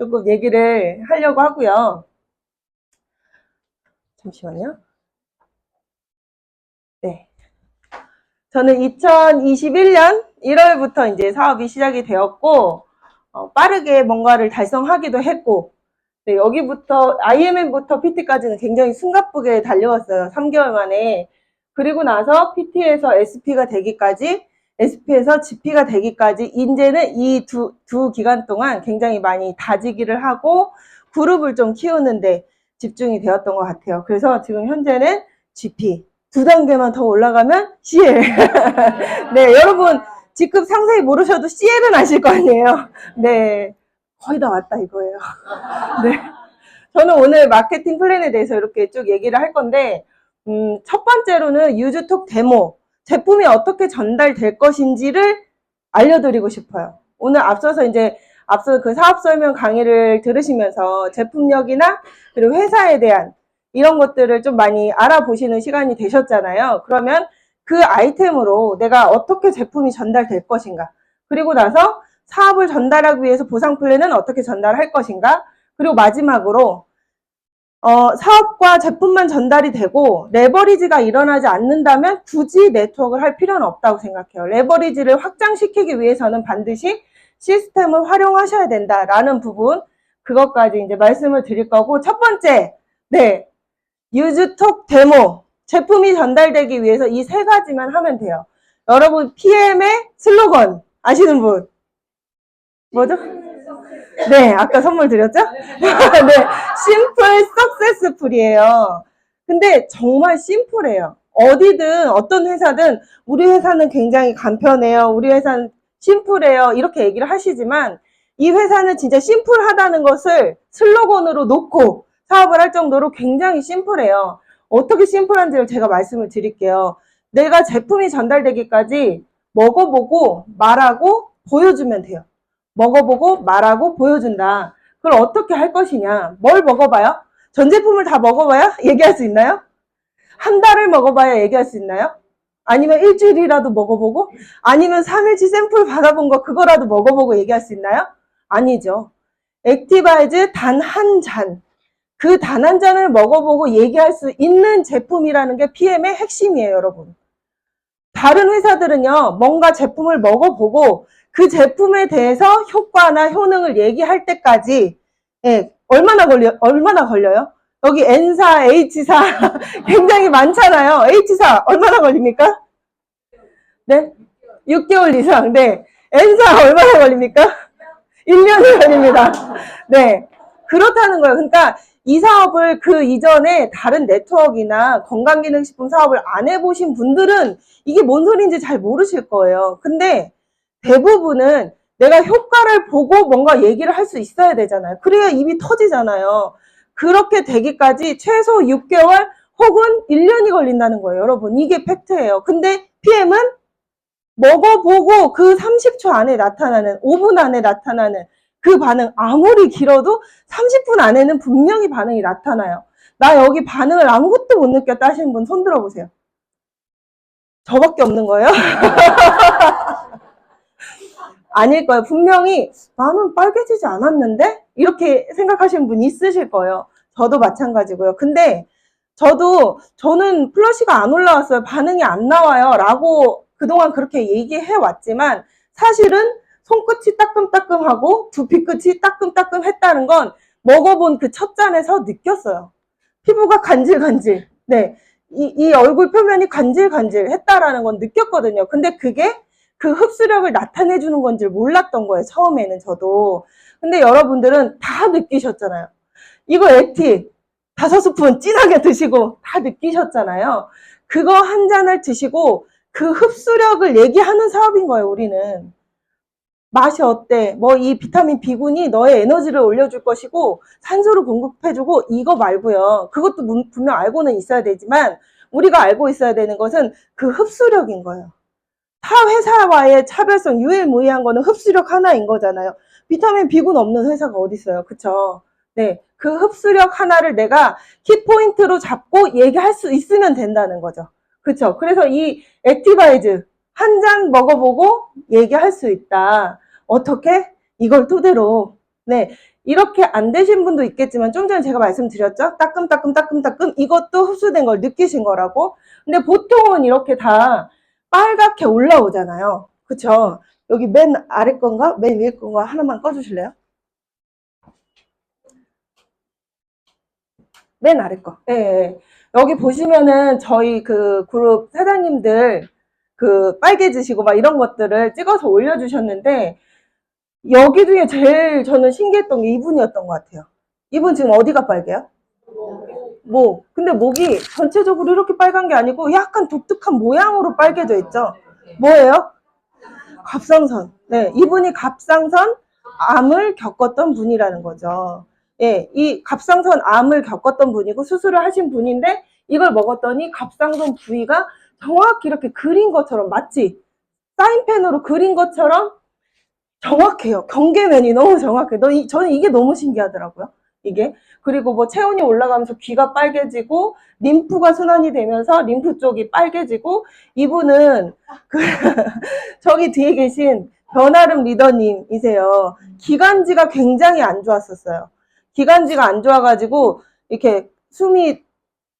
조금 얘기를 하려고 하고요. 잠시만요. 네. 저는 2021년 1월부터 이제 사업이 시작이 되었고, 빠르게 뭔가를 달성하기도 했고, 네, 여기부터, IMM부터 PT까지는 굉장히 숨가쁘게 달려왔어요. 3개월 만에. 그리고 나서 PT에서 SP가 되기까지, SP에서 GP가 되기까지, 이제는 이 두 기간 동안 굉장히 많이 다지기를 하고, 그룹을 좀 키우는데 집중이 되었던 것 같아요. 그래서 지금 현재는 GP. 2단계만 더 올라가면 CL. 네, 여러분, 직급 상세히 모르셔도 CL은 아실 거 아니에요. 네. 거의 다 왔다 이거예요. 네. 저는 오늘 마케팅 플랜에 대해서 이렇게 쭉 얘기를 할 건데, 첫 번째로는 유즈톡 데모, 제품이 어떻게 전달될 것인지를 알려드리고 싶어요. 오늘 앞서 그 사업 설명 강의를 들으시면서 제품력이나 그리고 회사에 대한 이런 것들을 좀 많이 알아보시는 시간이 되셨잖아요. 그러면 그 아이템으로 내가 어떻게 제품이 전달될 것인가, 그리고 나서 사업을 전달하기 위해서 보상 플랜은 어떻게 전달할 것인가, 그리고 마지막으로 사업과 제품만 전달이 되고 레버리지가 일어나지 않는다면 굳이 네트워크를 할 필요는 없다고 생각해요. 레버리지를 확장시키기 위해서는 반드시 시스템을 활용하셔야 된다라는 부분, 그것까지 이제 말씀을 드릴 거고, 첫 번째, 네, 유즈톡 데모, 제품이 전달되기 위해서 이 세 가지만 하면 돼요. 여러분, PM의 슬로건 아시는 분? 뭐죠? 네, 아까 선물 드렸죠? 네, 심플 석세스풀이에요. 근데 정말 심플해요. 어디든 어떤 회사든 우리 회사는 굉장히 간편해요. 우리 회사는 심플해요. 이렇게 얘기를 하시지만 이 회사는 진짜 심플하다는 것을 슬로건으로 놓고 사업을 할 정도로 굉장히 심플해요. 어떻게 심플한지를 제가 말씀을 드릴게요. 내가 제품이 전달되기까지 먹어보고 말하고 보여주면 돼요. 먹어보고 말하고 보여준다. 그걸 어떻게 할 것이냐? 뭘 먹어봐요? 전 제품을 다 먹어봐야 얘기할 수 있나요? 한 달을 먹어봐야 얘기할 수 있나요? 아니면 일주일이라도 먹어보고? 아니면 3일치 샘플 받아본 거 그거라도 먹어보고 얘기할 수 있나요? 아니죠. 액티바이즈 단 한 잔. 그 단 한 잔을 먹어보고 얘기할 수 있는 제품이라는 게 PM의 핵심이에요, 여러분. 다른 회사들은요, 뭔가 제품을 먹어보고 그 제품에 대해서 효과나 효능을 얘기할 때까지, 예, 얼마나 걸려요? 여기 N사, H사 굉장히 많잖아요. H사 얼마나 걸립니까? 네? 6개월 이상. 네. N사 얼마나 걸립니까? 1년이 걸립니다. 네. 그렇다는 거예요. 그러니까 이 사업을 그 이전에 다른 네트워크나 건강기능식품 사업을 안 해보신 분들은 이게 뭔 소리인지 잘 모르실 거예요. 근데 대부분은 내가 효과를 보고 뭔가 얘기를 할 수 있어야 되잖아요. 그래야 입이 터지잖아요. 그렇게 되기까지 최소 6개월 혹은 1년이 걸린다는 거예요. 여러분, 이게 팩트예요. 근데 PM은 먹어보고 그 30초 안에 나타나는, 5분 안에 나타나는 그 반응, 아무리 길어도 30분 안에는 분명히 반응이 나타나요. 나 여기 반응을 아무것도 못 느꼈다 하시는 분 손 들어보세요. 저밖에 없는 거예요? 아닐 거예요. 분명히 나는 빨개지지 않았는데? 이렇게 생각하시는 분 있으실 거예요. 저도 마찬가지고요. 근데 저는 플러시가 안 올라왔어요. 반응이 안 나와요. 라고 그동안 그렇게 얘기해 왔지만 사실은 손끝이 따끔따끔하고 두피 끝이 따끔따끔 했다는 건 먹어본 그 첫 잔에서 느꼈어요. 피부가 간질간질. 네. 이 얼굴 표면이 간질간질 했다라는 건 느꼈거든요. 근데 그게 그 흡수력을 나타내주는 건지 몰랐던 거예요. 처음에는 저도. 근데 여러분들은 다 느끼셨잖아요. 이거 액티 5스푼 진하게 드시고 다 느끼셨잖아요. 그거 한 잔을 드시고 그 흡수력을 얘기하는 사업인 거예요, 우리는. 맛이 어때? 뭐 이 비타민 B군이 너의 에너지를 올려줄 것이고 산소를 공급해주고 이거 말고요. 그것도 분명 알고는 있어야 되지만 우리가 알고 있어야 되는 것은 그 흡수력인 거예요. 타 회사와의 차별성, 유일무이한 거는 흡수력 하나인 거잖아요. 비타민 B군 없는 회사가 어디 있어요? 그쵸? 네. 그 흡수력 하나를 내가 키포인트로 잡고 얘기할 수 있으면 된다는 거죠. 그쵸? 그래서 이 액티바이즈 한 잔 먹어보고 얘기할 수 있다. 어떻게? 이걸 토대로. 네. 이렇게 안 되신 분도 있겠지만 좀 전에 제가 말씀드렸죠? 따끔따끔 이것도 흡수된 걸 느끼신 거라고. 근데 보통은 이렇게 다 빨갛게 올라오잖아요. 그쵸? 여기 맨 아래 건가? 맨 위에 건가? 하나만 꺼주실래요? 맨 아래 거. 예, 예. 여기 보시면은 저희 그 그룹 사장님들 그 빨개지시고 막 이런 것들을 찍어서 올려주셨는데 여기 중에 제일 저는 신기했던 게 이분이었던 것 같아요. 이분 지금 어디가 빨개요? 근데 목이 전체적으로 이렇게 빨간 게 아니고 약간 독특한 모양으로 빨개져 있죠? 뭐예요? 갑상선. 네, 이분이 갑상선 암을 겪었던 분이라는 거죠. 예, 이 갑상선 암을 겪었던 분이고 수술을 하신 분인데 이걸 먹었더니 갑상선 부위가 정확히 이렇게 그린 것처럼 마치 사인펜으로 그린 것처럼 정확해요. 경계면이 너무 정확해요. 저는 이게 너무 신기하더라고요. 이게. 그리고 뭐 체온이 올라가면서 귀가 빨개지고 림프가 순환이 되면서 림프 쪽이 빨개지고 이분은 저기 뒤에 계신 변아름 리더님이세요. 기관지가 굉장히 안 좋았었어요. 기관지가 안 좋아가지고 이렇게 숨이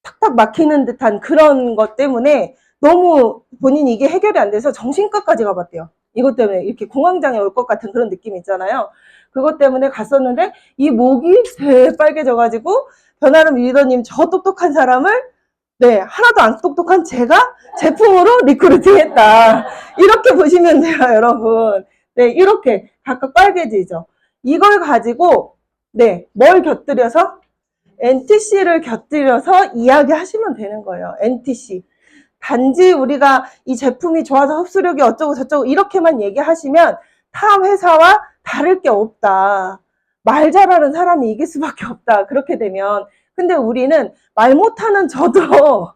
탁탁 막히는 듯한 그런 것 때문에 너무 본인이 이게 해결이 안 돼서 정신과까지 가봤대요. 이것 때문에 이렇게 공황장애 올 것 같은 그런 느낌 있잖아요. 그것 때문에 갔었는데 이 목이 되게 빨개져가지고 변아름 리더님 저 똑똑한 사람을 네 하나도 안 똑똑한 제가 제품으로 리크루팅했다. 이렇게 보시면 돼요, 여러분. 네, 이렇게 각각 빨개지죠. 이걸 가지고 네, 뭘 곁들여서 NTC를 곁들여서 이야기하시면 되는 거예요. NTC. 단지 우리가 이 제품이 좋아서 흡수력이 어쩌고 저쩌고 이렇게만 얘기하시면 타 회사와 다를 게 없다. 말 잘하는 사람이 이길 수밖에 없다. 그렇게 되면. 근데 우리는 말 못하는 저도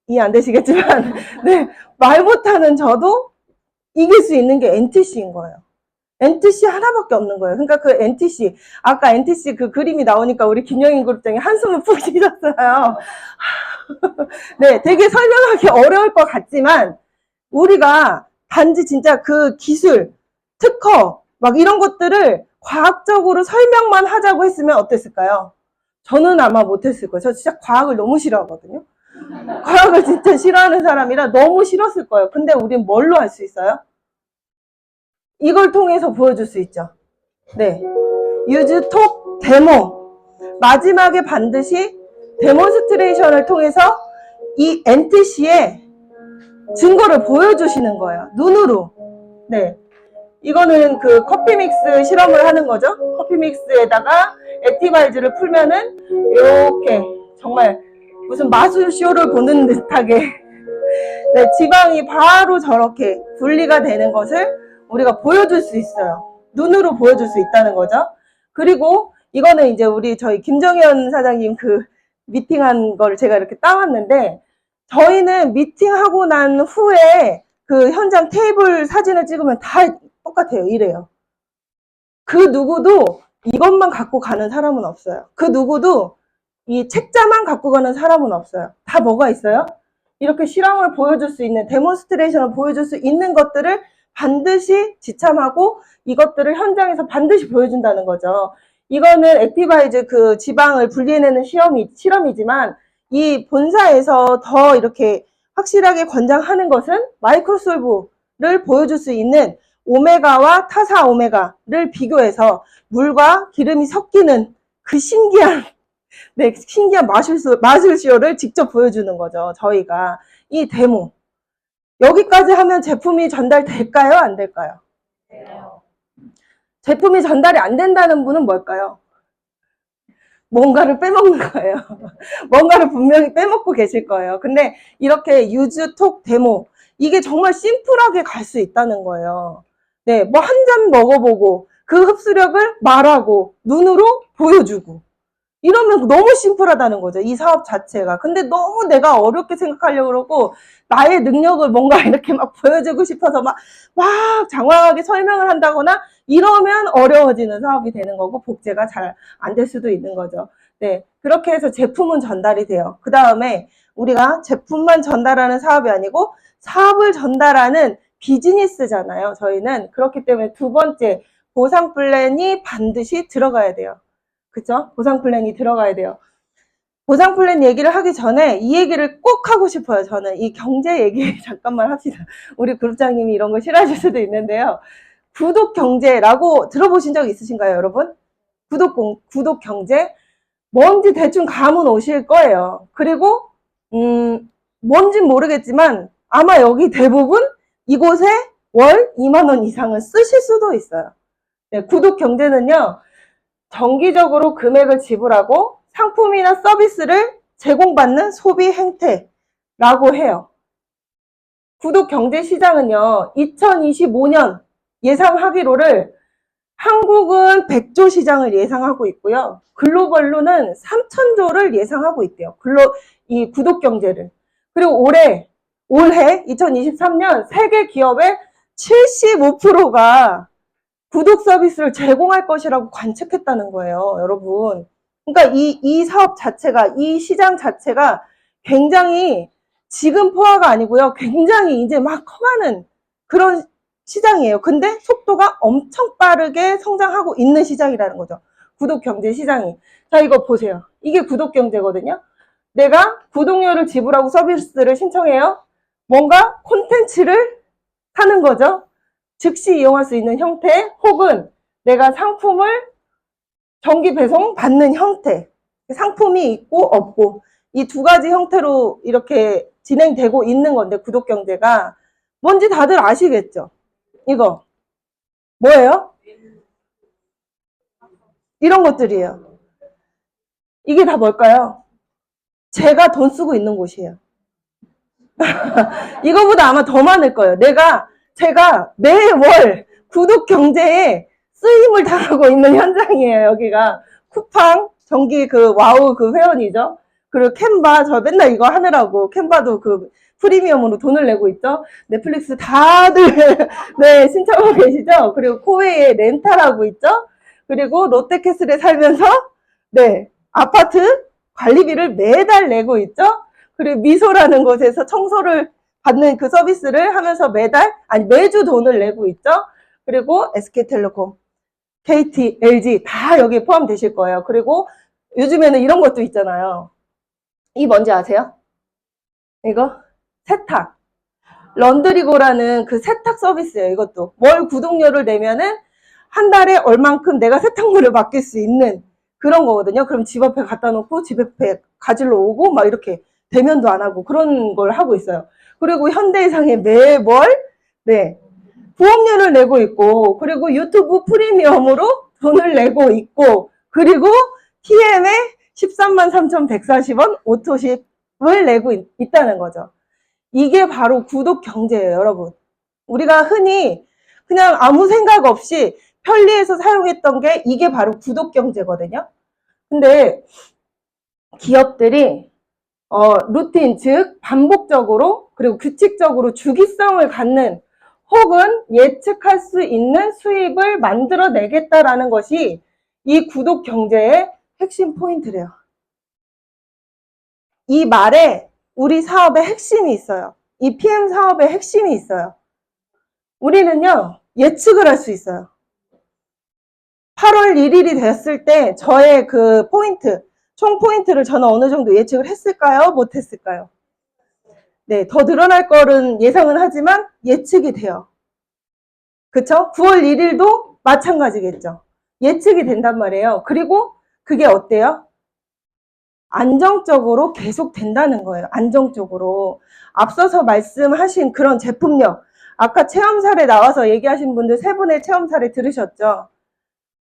이해 안 되시겠지만 네, 말 못하는 저도 이길 수 있는 게 NTC인 거예요. NTC 하나밖에 없는 거예요. 그러니까 그 NTC, 아까 NTC 그 그림이 나오니까 우리 김영인 그룹장이 한숨을 푹 쉬셨어요. 네, 되게 설명하기 어려울 것 같지만 우리가 단지 진짜 그 기술, 특허, 막 이런 것들을 과학적으로 설명만 하자고 했으면 어땠을까요? 저는 아마 못했을 거예요. 저 진짜 과학을 너무 싫어하거든요. 과학을 진짜 싫어하는 사람이라 너무 싫었을 거예요. 근데 우린 뭘로 할 수 있어요? 이걸 통해서 보여줄 수 있죠. 네. 유즈톡 데모. 마지막에 반드시 데몬스트레이션을 통해서 이 NTC의 증거를 보여주시는 거예요. 눈으로. 네. 이거는 그 커피 믹스 실험을 하는 거죠. 커피 믹스에다가 액티바이즈를 풀면은 이렇게 정말 무슨 마술쇼를 보는 듯하게 네, 지방이 바로 저렇게 분리가 되는 것을 우리가 보여줄 수 있어요. 눈으로 보여줄 수 있다는 거죠. 그리고 이거는 이제 저희 김정현 사장님 그 미팅한 걸 제가 이렇게 따왔는데 저희는 미팅하고 난 후에 그 현장 테이블 사진을 찍으면 다 똑같아요. 이래요. 그 누구도 이것만 갖고 가는 사람은 없어요. 그 누구도 이 책자만 갖고 가는 사람은 없어요. 다 뭐가 있어요? 이렇게 실험을 보여줄 수 있는 데몬스트레이션을 보여줄 수 있는 것들을 반드시 지참하고 이것들을 현장에서 반드시 보여준다는 거죠. 이거는 액티바이즈 그 지방을 분리해내는 실험이지만 이 본사에서 더 이렇게 확실하게 권장하는 것은 마이크로솔브를 보여줄 수 있는 오메가와 타사 오메가를 비교해서 물과 기름이 섞이는 그 신기한 네, 신기한 마술쇼를 직접 보여주는 거죠. 저희가 이 데모 여기까지 하면 제품이 전달될까요? 안 될까요? 제품이 전달이 안 된다는 분은 뭘까요? 뭔가를 빼먹는 거예요. 뭔가를 분명히 빼먹고 계실 거예요. 근데 이렇게 유즈톡 데모 이게 정말 심플하게 갈 수 있다는 거예요. 네, 뭐 한 잔 먹어보고 그 흡수력을 말하고 눈으로 보여주고 이러면 너무 심플하다는 거죠. 이 사업 자체가. 근데 너무 내가 어렵게 생각하려고 그러고 나의 능력을 뭔가 이렇게 막 보여주고 싶어서 막 장황하게 설명을 한다거나 이러면 어려워지는 사업이 되는 거고 복제가 잘 안 될 수도 있는 거죠. 네. 그렇게 해서 제품은 전달이 돼요. 그 다음에 우리가 제품만 전달하는 사업이 아니고 사업을 전달하는 비즈니스잖아요. 저희는. 그렇기 때문에 두 번째 보상 플랜이 반드시 들어가야 돼요. 그쵸? 보상 플랜이 들어가야 돼요. 보상 플랜 얘기를 하기 전에 이 얘기를 꼭 하고 싶어요. 저는 이 경제 얘기 잠깐만 합시다. 우리 그룹장님이 이런 거 싫어하실 수도 있는데요. 구독 경제라고 들어보신 적 있으신가요, 여러분? 구독 경제? 뭔지 대충 감은 오실 거예요. 그리고 뭔진 모르겠지만 아마 여기 대부분 이곳에 월 2만 원 이상은 쓰실 수도 있어요. 네, 구독 경제는요. 정기적으로 금액을 지불하고 상품이나 서비스를 제공받는 소비 행태라고 해요. 구독 경제 시장은요. 2025년 예상 하기로를 한국은 100조 시장을 예상하고 있고요. 글로벌로는 3,000조를 예상하고 있대요. 이 구독 경제를. 그리고 올해 2023년 세계 기업의 75%가 구독 서비스를 제공할 것이라고 관측했다는 거예요, 여러분. 그러니까 이 사업 자체가, 이 시장 자체가 굉장히 지금 포화가 아니고요. 굉장히 이제 막 커가는 그런 시장이에요. 근데 속도가 엄청 빠르게 성장하고 있는 시장이라는 거죠. 구독 경제 시장이. 자, 이거 보세요. 이게 구독 경제거든요. 내가 구독료를 지불하고 서비스를 신청해요. 뭔가 콘텐츠를 사는 거죠. 즉시 이용할 수 있는 형태 혹은 내가 상품을 정기 배송 받는 형태. 상품이 있고 없고 이 두 가지 형태로 이렇게 진행되고 있는 건데 구독 경제가 뭔지 다들 아시겠죠? 이거 뭐예요? 이런 것들이에요. 이게 다 뭘까요? 제가 돈 쓰고 있는 곳이에요. 이거보다 아마 더 많을 거예요. 제가 매월 구독 경제에 쓰임을 당하고 있는 현장이에요. 여기가 쿠팡 정기 그 와우 그 회원이죠. 그리고 캔바 저 맨날 이거 하느라고 캔바도 그 프리미엄으로 돈을 내고 있죠. 넷플릭스 다들 네 신청하고 계시죠. 그리고 코웨이에 렌탈하고 있죠. 그리고 롯데캐슬에 살면서 네 아파트 관리비를 매달 내고 있죠. 그리고 미소라는 곳에서 청소를 받는 그 서비스를 하면서 매주 돈을 내고 있죠. 그리고 SK텔레콤, KT, LG 다 여기에 포함되실 거예요. 그리고 요즘에는 이런 것도 있잖아요. 이 뭔지 아세요? 이거 세탁. 런드리고라는 그 세탁 서비스예요. 이것도 월 구독료를 내면은 한 달에 얼만큼 내가 세탁물을 맡길 수 있는 그런 거거든요. 그럼 집 앞에 갖다 놓고 집 앞에 가지러 오고 막 이렇게 대면도 안 하고 그런 걸 하고 있어요. 그리고 현대해상에 매월 네 보험료를 내고 있고 그리고 유튜브 프리미엄으로 돈을 내고 있고 그리고 TM에 13만 3,140원 오토십을 내고 있다는 거죠. 이게 바로 구독 경제예요, 여러분. 우리가 흔히 그냥 아무 생각 없이 편리해서 사용했던 게 이게 바로 구독 경제거든요. 근데 기업들이 루틴, 즉 반복적으로 그리고 규칙적으로 주기성을 갖는 혹은 예측할 수 있는 수입을 만들어내겠다라는 것이 이 구독 경제의 핵심 포인트래요. 이 말에 우리 사업의 핵심이 있어요. 이 PM 사업의 핵심이 있어요. 우리는요, 예측을 할 수 있어요. 8월 1일이 됐을 때 저의 그 포인트, 총 포인트를 저는 어느 정도 예측을 했을까요? 못했을까요? 네, 더 늘어날 거는 예상은 하지만 예측이 돼요. 그쵸? 9월 1일도 마찬가지겠죠. 예측이 된단 말이에요. 그리고 그게 어때요? 안정적으로 계속 된다는 거예요. 안정적으로. 앞서서 말씀하신 그런 제품력. 아까 체험 사례 나와서 얘기하신 분들 세 분의 체험 사례 들으셨죠?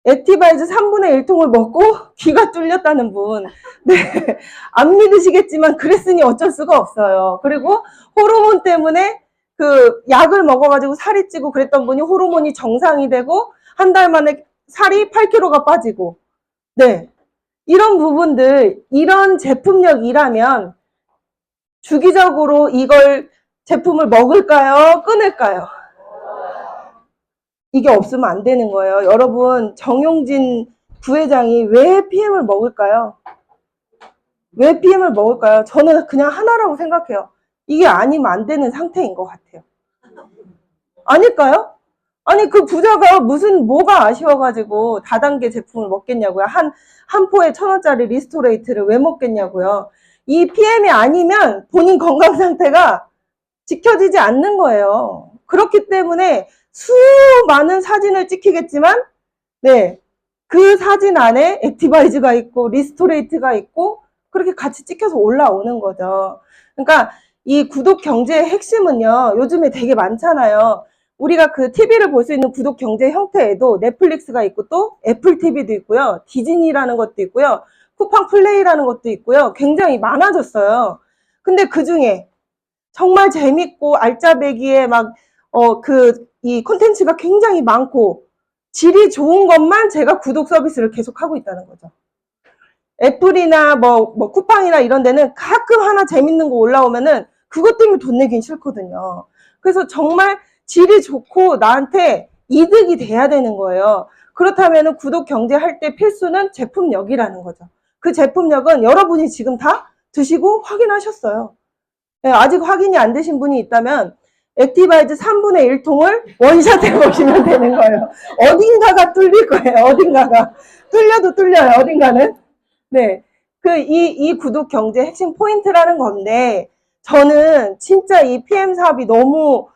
액티바이즈 3분의 1통을 먹고 귀가 뚫렸다는 분. 네. 안 믿으시겠지만 그랬으니 어쩔 수가 없어요. 그리고 호르몬 때문에 그 약을 먹어가지고 살이 찌고 그랬던 분이 호르몬이 정상이 되고 한 달 만에 살이 8kg가 빠지고. 네. 이런 부분들, 이런 제품력이라면 주기적으로 이걸 제품을 먹을까요? 끊을까요? 이게 없으면 안 되는 거예요. 여러분, 정용진 부회장이 왜 PM을 먹을까요? 왜 PM을 먹을까요? 저는 그냥 하나라고 생각해요. 이게 아니면 안 되는 상태인 것 같아요. 아닐까요? 아니, 그 부자가 뭐가 아쉬워가지고 다단계 제품을 먹겠냐고요. 한 포에 1,000원짜리 리스토레이트를 왜 먹겠냐고요. 이 PM이 아니면 본인 건강 상태가 지켜지지 않는 거예요. 그렇기 때문에 수많은 사진을 찍히겠지만, 네, 그 사진 안에 액티바이즈가 있고, 리스토레이트가 있고, 그렇게 같이 찍혀서 올라오는 거죠. 그러니까 이 구독 경제의 핵심은요, 요즘에 되게 많잖아요. 우리가 그 TV를 볼 수 있는 구독 경제 형태에도 넷플릭스가 있고 또 애플 TV도 있고요. 디즈니라는 것도 있고요. 쿠팡 플레이라는 것도 있고요. 굉장히 많아졌어요. 근데 그 중에 정말 재밌고 알짜배기에 이 콘텐츠가 굉장히 많고 질이 좋은 것만 제가 구독 서비스를 계속 하고 있다는 거죠. 애플이나 쿠팡이나 이런 데는 가끔 하나 재밌는 거 올라오면은 그것 때문에 돈 내긴 싫거든요. 그래서 정말 질이 좋고 나한테 이득이 돼야 되는 거예요. 그렇다면은 구독 경제할 때 필수는 제품력이라는 거죠. 그 제품력은 여러분이 지금 다 드시고 확인하셨어요. 네, 아직 확인이 안 되신 분이 있다면 액티바이즈 3분의 1통을 원샷 해보시면 되는 거예요. 어딘가가 뚫릴 거예요. 어딘가가. 뚫려도 뚫려요. 어딘가는. 네. 이 구독 경제 핵심 포인트라는 건데, 저는 진짜 이 PM 사업이 너무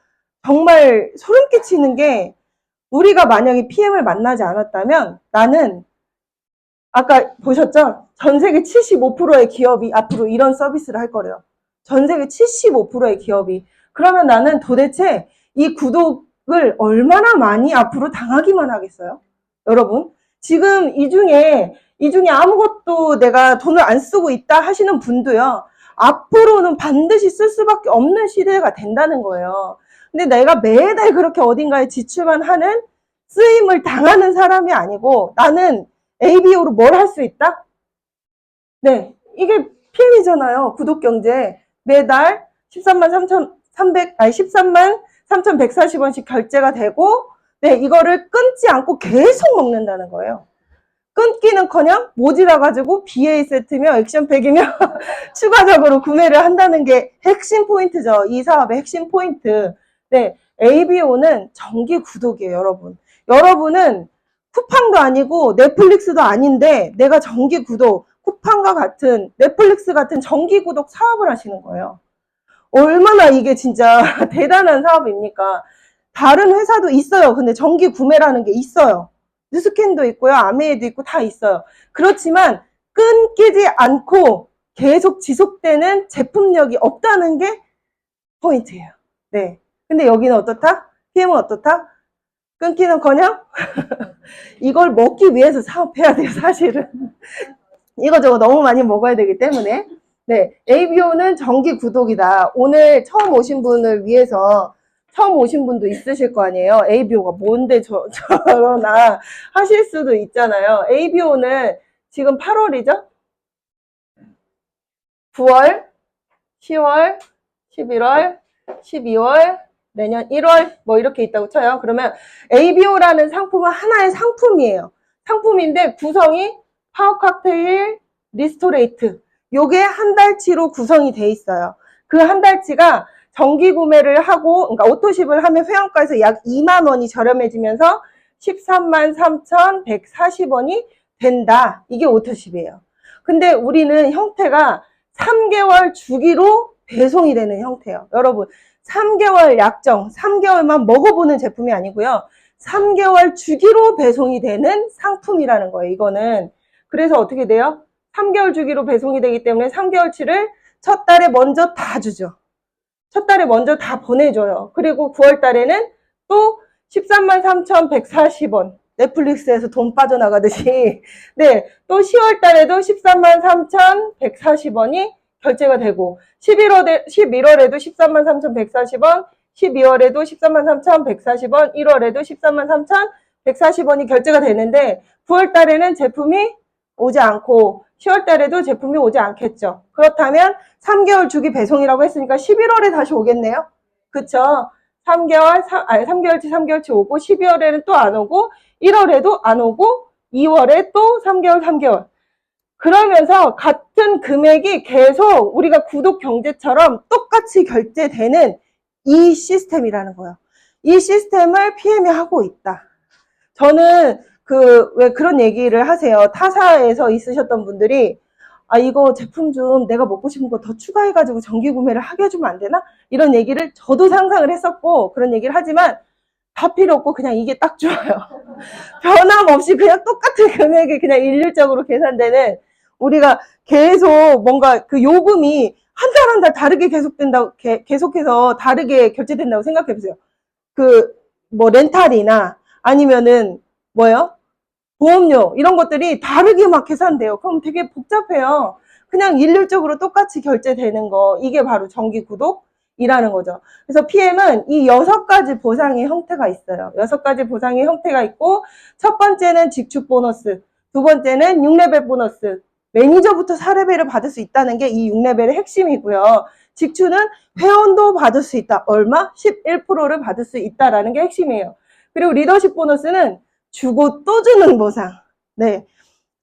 정말 소름 끼치는 게, 우리가 만약에 PM을 만나지 않았다면, 나는, 아까 보셨죠? 전 세계 75%의 기업이 앞으로 이런 서비스를 할 거래요. 전 세계 75%의 기업이. 그러면 나는 도대체 이 구독을 얼마나 많이 앞으로 당하기만 하겠어요? 여러분, 지금 이 중에 아무것도 내가 돈을 안 쓰고 있다 하시는 분도요, 앞으로는 반드시 쓸 수밖에 없는 시대가 된다는 거예요. 근데 내가 매달 그렇게 어딘가에 지출만 하는 쓰임을 당하는 사람이 아니고, 나는 ABO로 뭘 할 수 있다? 네, 이게 PM이잖아요. 구독 경제. 매달 13만 3,140원씩 결제가 되고, 네, 이거를 끊지 않고 계속 먹는다는 거예요. 끊기는커녕 모자라가지고 BA 세트며 액션팩이며 추가적으로 구매를 한다는 게 핵심 포인트죠. 이 사업의 핵심 포인트. 네, ABO는 정기 구독이에요, 여러분. 여러분은 쿠팡도 아니고 넷플릭스도 아닌데 내가 정기 구독, 쿠팡과 같은 넷플릭스 같은 정기 구독 사업을 하시는 거예요. 얼마나 이게 진짜 대단한 사업입니까? 다른 회사도 있어요. 근데 정기 구매라는 게 있어요. 뉴스캔도 있고요. 아메이도 있고 다 있어요. 그렇지만 끊기지 않고 계속 지속되는 제품력이 없다는 게 포인트예요. 네. 근데 여기는 어떻다? PM은 어떻다? 끊기는커녕 이걸 먹기 위해서 사업해야 돼요, 사실은. 이거저거 너무 많이 먹어야 되기 때문에. 네, ABO는 정기 구독이다. 오늘 처음 오신 분을 위해서, 처음 오신 분도 있으실 거 아니에요. ABO가 뭔데 저러나 하실 수도 있잖아요. ABO는 지금 8월이죠? 9월, 10월, 11월, 12월, 내년 1월 뭐 이렇게 있다고 쳐요. 그러면 ABO라는 상품은 하나의 상품이에요. 상품인데 구성이 파워 칵테일, 리스토레이트, 요게 한 달치로 구성이 돼 있어요. 그 한 달치가 정기 구매를 하고, 그러니까 오토십을 하면 회원가에서 약 2만 원이 저렴해지면서 13만 3,140원이 된다. 이게 오토십이에요. 근데 우리는 형태가 3개월 주기로 배송이 되는 형태예요. 여러분, 3개월 약정, 3개월만 먹어보는 제품이 아니고요. 3개월 주기로 배송이 되는 상품이라는 거예요, 이거는. 그래서 어떻게 돼요? 3개월 주기로 배송이 되기 때문에 3개월치를 첫 달에 먼저 다 주죠. 첫 달에 먼저 다 보내줘요. 그리고 9월 달에는 또 13만 3,140원. 넷플릭스에서 돈 빠져나가듯이. 네, 또 10월 달에도 13만 3,140원이 결제가 되고, 11월에도 13만 3,140원, 12월에도 13만 3,140원, 1월에도 13만 3,140원이 결제가 되는데, 9월 달에는 제품이 오지 않고 10월 달에도 제품이 오지 않겠죠. 그렇다면 3개월 주기 배송이라고 했으니까 11월에 다시 오겠네요. 그쵸? 3개월치 3개월치 오고 12월에는 또 안 오고 1월에도 안 오고 2월에 또 3개월. 그러면서 같은 금액이 계속 우리가 구독 경제처럼 똑같이 결제되는 이 시스템이라는 거예요. 이 시스템을 PM이 하고 있다. 저는 왜 그런 얘기를 하세요. 타사에서 있으셨던 분들이 이거 제품 좀 내가 먹고 싶은 거 더 추가해가지고 정기 구매를 하게 해주면 안 되나? 이런 얘기를 저도 상상을 했었고 그런 얘기를 하지만 다 필요 없고 그냥 이게 딱 좋아요. 변함없이 그냥 똑같은 금액이 그냥 일률적으로 계산되는 우리가 계속 뭔가 그 요금이 한 달 한 달 다르게 계속해서 다르게 결제된다고 생각해 보세요. 뭐 렌탈이나 아니면은 보험료 이런 것들이 다르게 막 계산돼요. 그럼 되게 복잡해요. 그냥 일률적으로 똑같이 결제되는 거 이게 바로 정기 구독이라는 거죠. 그래서 PM은 이 6가지 보상의 형태가 있어요. 6가지 보상의 형태가 있고 첫 번째는 직축 보너스, 두 번째는 6레벨 보너스, 매니저부터 4레벨을 받을 수 있다는 게 이 6레벨의 핵심이고요. 직추는 회원도 받을 수 있다. 얼마? 11%를 받을 수 있다라는 게 핵심이에요. 그리고 리더십 보너스는 주고 또 주는 보상. 네.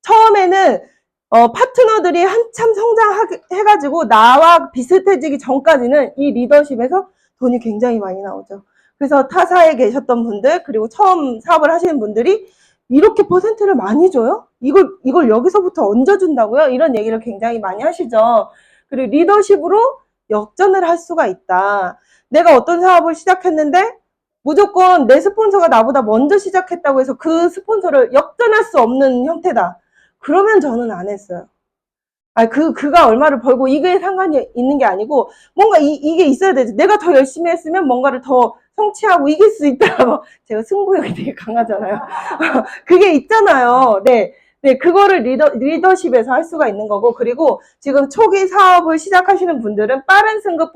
처음에는 파트너들이 한참 성장해가지고 나와 비슷해지기 전까지는 이 리더십에서 돈이 굉장히 많이 나오죠. 그래서 타사에 계셨던 분들 그리고 처음 사업을 하시는 분들이 이렇게 퍼센트를 많이 줘요? 이걸 여기서부터 얹어준다고요? 이런 얘기를 굉장히 많이 하시죠. 그리고 리더십으로 역전을 할 수가 있다. 내가 어떤 사업을 시작했는데 무조건 내 스폰서가 나보다 먼저 시작했다고 해서 그 스폰서를 역전할 수 없는 형태다. 그러면 저는 안 했어요. 그가 얼마를 벌고 이게 상관이 있는 게 아니고 뭔가 이게 있어야 되지. 내가 더 열심히 했으면 뭔가를 더 성취하고 이길 수 있다. 제가 승부욕이 되게 강하잖아요. 그게 있잖아요. 네. 네, 그거를 리더십에서 할 수가 있는 거고, 그리고 지금 초기 사업을 시작하시는 분들은 빠른 승급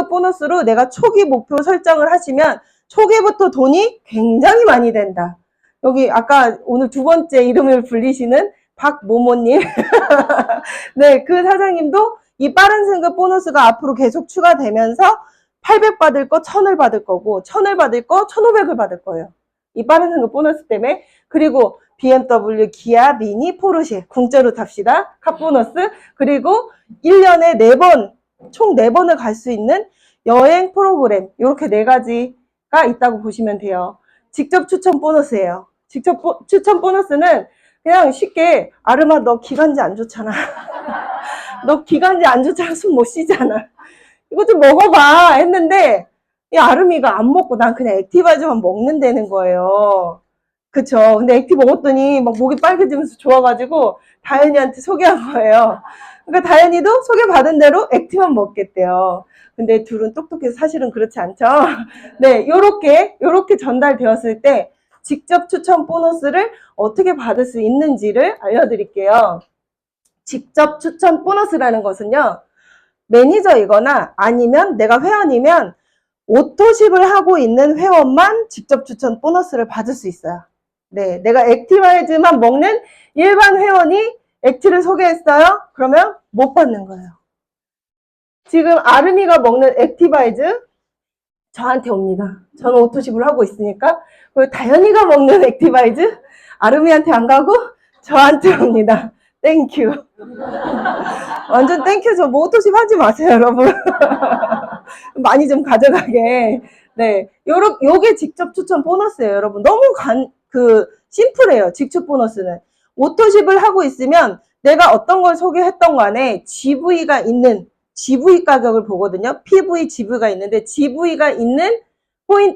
보너스로 내가 초기 목표 설정을 하시면 초기부터 돈이 굉장히 많이 된다. 여기 아까 오늘 두 번째 이름을 불리시는 박모모님. 네, 그 사장님도 이 빠른 승급 보너스가 앞으로 계속 추가되면서 800 받을 거 1000을 받을 거고 1000을 받을 거 1500을 받을 거예요. 이 빠른 승급 보너스 때문에. 그리고 BMW, 기아, 미니, 포르쉐 공짜로 탑시다. 카보너스. 그리고 1년에 4번 총 4번을 갈 수 있는 여행 프로그램 이렇게 4가지가 있다고 보시면 돼요. 직접 추천 보너스예요. 직접 추천 보너스는 그냥 쉽게 아르마 너 기관지 안 좋잖아. 너 기관지 안 좋잖아. 숨 못 쉬잖아. 이거 좀 먹어봐 했는데 이 아르미가 안 먹고 난 그냥 액티바이저만 먹는다는 거예요. 그쵸. 근데 액티 먹었더니 막 목이 빨개지면서 좋아가지고 다현이한테 소개한 거예요. 그러니까 다현이도 소개받은 대로 액티만 먹겠대요. 근데 둘은 똑똑해서 사실은 그렇지 않죠. 네, 요렇게 전달되었을 때 직접 추천 보너스를 어떻게 받을 수 있는지를 알려드릴게요. 직접 추천 보너스라는 것은요, 매니저이거나 아니면 내가 회원이면 오토십을 하고 있는 회원만 직접 추천 보너스를 받을 수 있어요. 네, 내가 액티바이즈만 먹는 일반 회원이 액티를 소개했어요? 그러면 못 받는 거예요. 지금 아르미가 먹는 액티바이즈 저한테 옵니다. 저는 오토십을 하고 있으니까. 그리고 다현이가 먹는 액티바이즈 아르미한테 안 가고 저한테 옵니다. 땡큐. 완전 땡큐. 저 뭐 오토십 하지 마세요, 여러분. 많이 좀 가져가게. 네. 요게 직접 추천 보너스예요, 여러분. 너무 심플해요, 직접 보너스는. 오토십을 하고 있으면 내가 어떤 걸 소개했던 간에 GV가 있는, GV 가격을 보거든요. PV, GV가 있는데, GV가 있는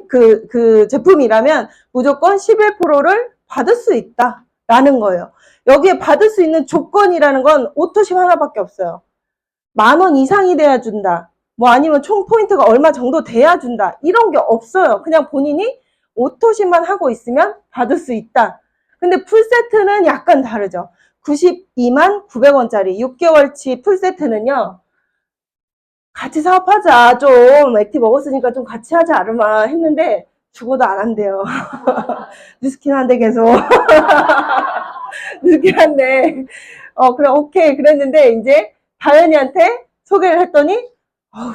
그 제품이라면 무조건 11%를 받을 수 있다라는 거예요. 여기에 받을 수 있는 조건이라는 건 오토십 하나밖에 없어요. 10,000원 이상이 돼야 준다. 뭐 아니면 총 포인트가 얼마 정도 돼야 준다. 이런 게 없어요. 그냥 본인이 오토십만 하고 있으면 받을 수 있다. 근데 풀세트는 약간 다르죠. 92만 900원짜리 6개월치 풀세트는요. 같이 사업하자. 좀 액티 먹었으니까 좀 같이 하자 아르마 했는데 죽어도 안 한대요. 뉴스킨 한데 계속. 뉴스킨 한데 그래 오케이 그랬는데 이제 다현이한테 소개를 했더니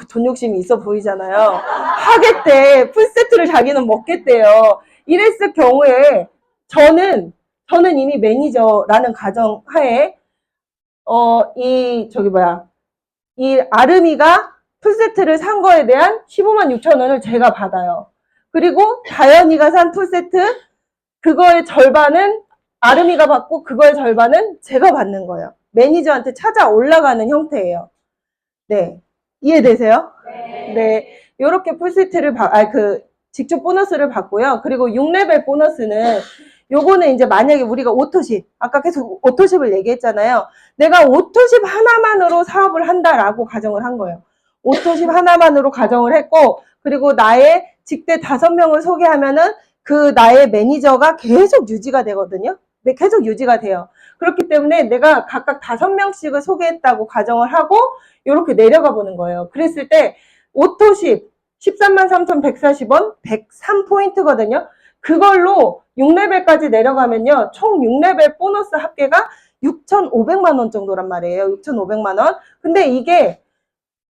돈 욕심이 있어 보이잖아요. 하겠대. 풀세트를 자기는 먹겠대요. 이랬을 경우에 저는 이미 매니저라는 가정하에 이 아르미가 풀세트를 산 거에 대한 156,000원을 제가 받아요. 그리고 다현이가 산 풀세트 그거의 절반은 아름이가 받고 그거의 절반은 제가 받는 거예요. 매니저한테 찾아 올라가는 형태예요. 네. 이해되세요? 네. 요렇게 풀세트를 직접 보너스를 받고요. 그리고 6레벨 보너스는 요거는 이제 만약에 우리가 오토십, 아까 계속 오토십을 얘기했잖아요. 내가 오토십 하나만으로 사업을 한다라고 가정을 한 거예요. 오토십 하나만으로 가정을 했고, 그리고 나의 직대 5명을 소개하면은 그 나의 매니저가 계속 유지가 되거든요. 네, 계속 유지가 돼요. 그렇기 때문에 내가 각각 5명씩을 소개했다고 가정을 하고 이렇게 내려가 보는 거예요. 그랬을 때 오토십 133,140원 103포인트거든요. 그걸로 6레벨까지 내려가면요. 총 6레벨 보너스 합계가 6,500만 원 정도란 말이에요. 6,500만 원. 근데 이게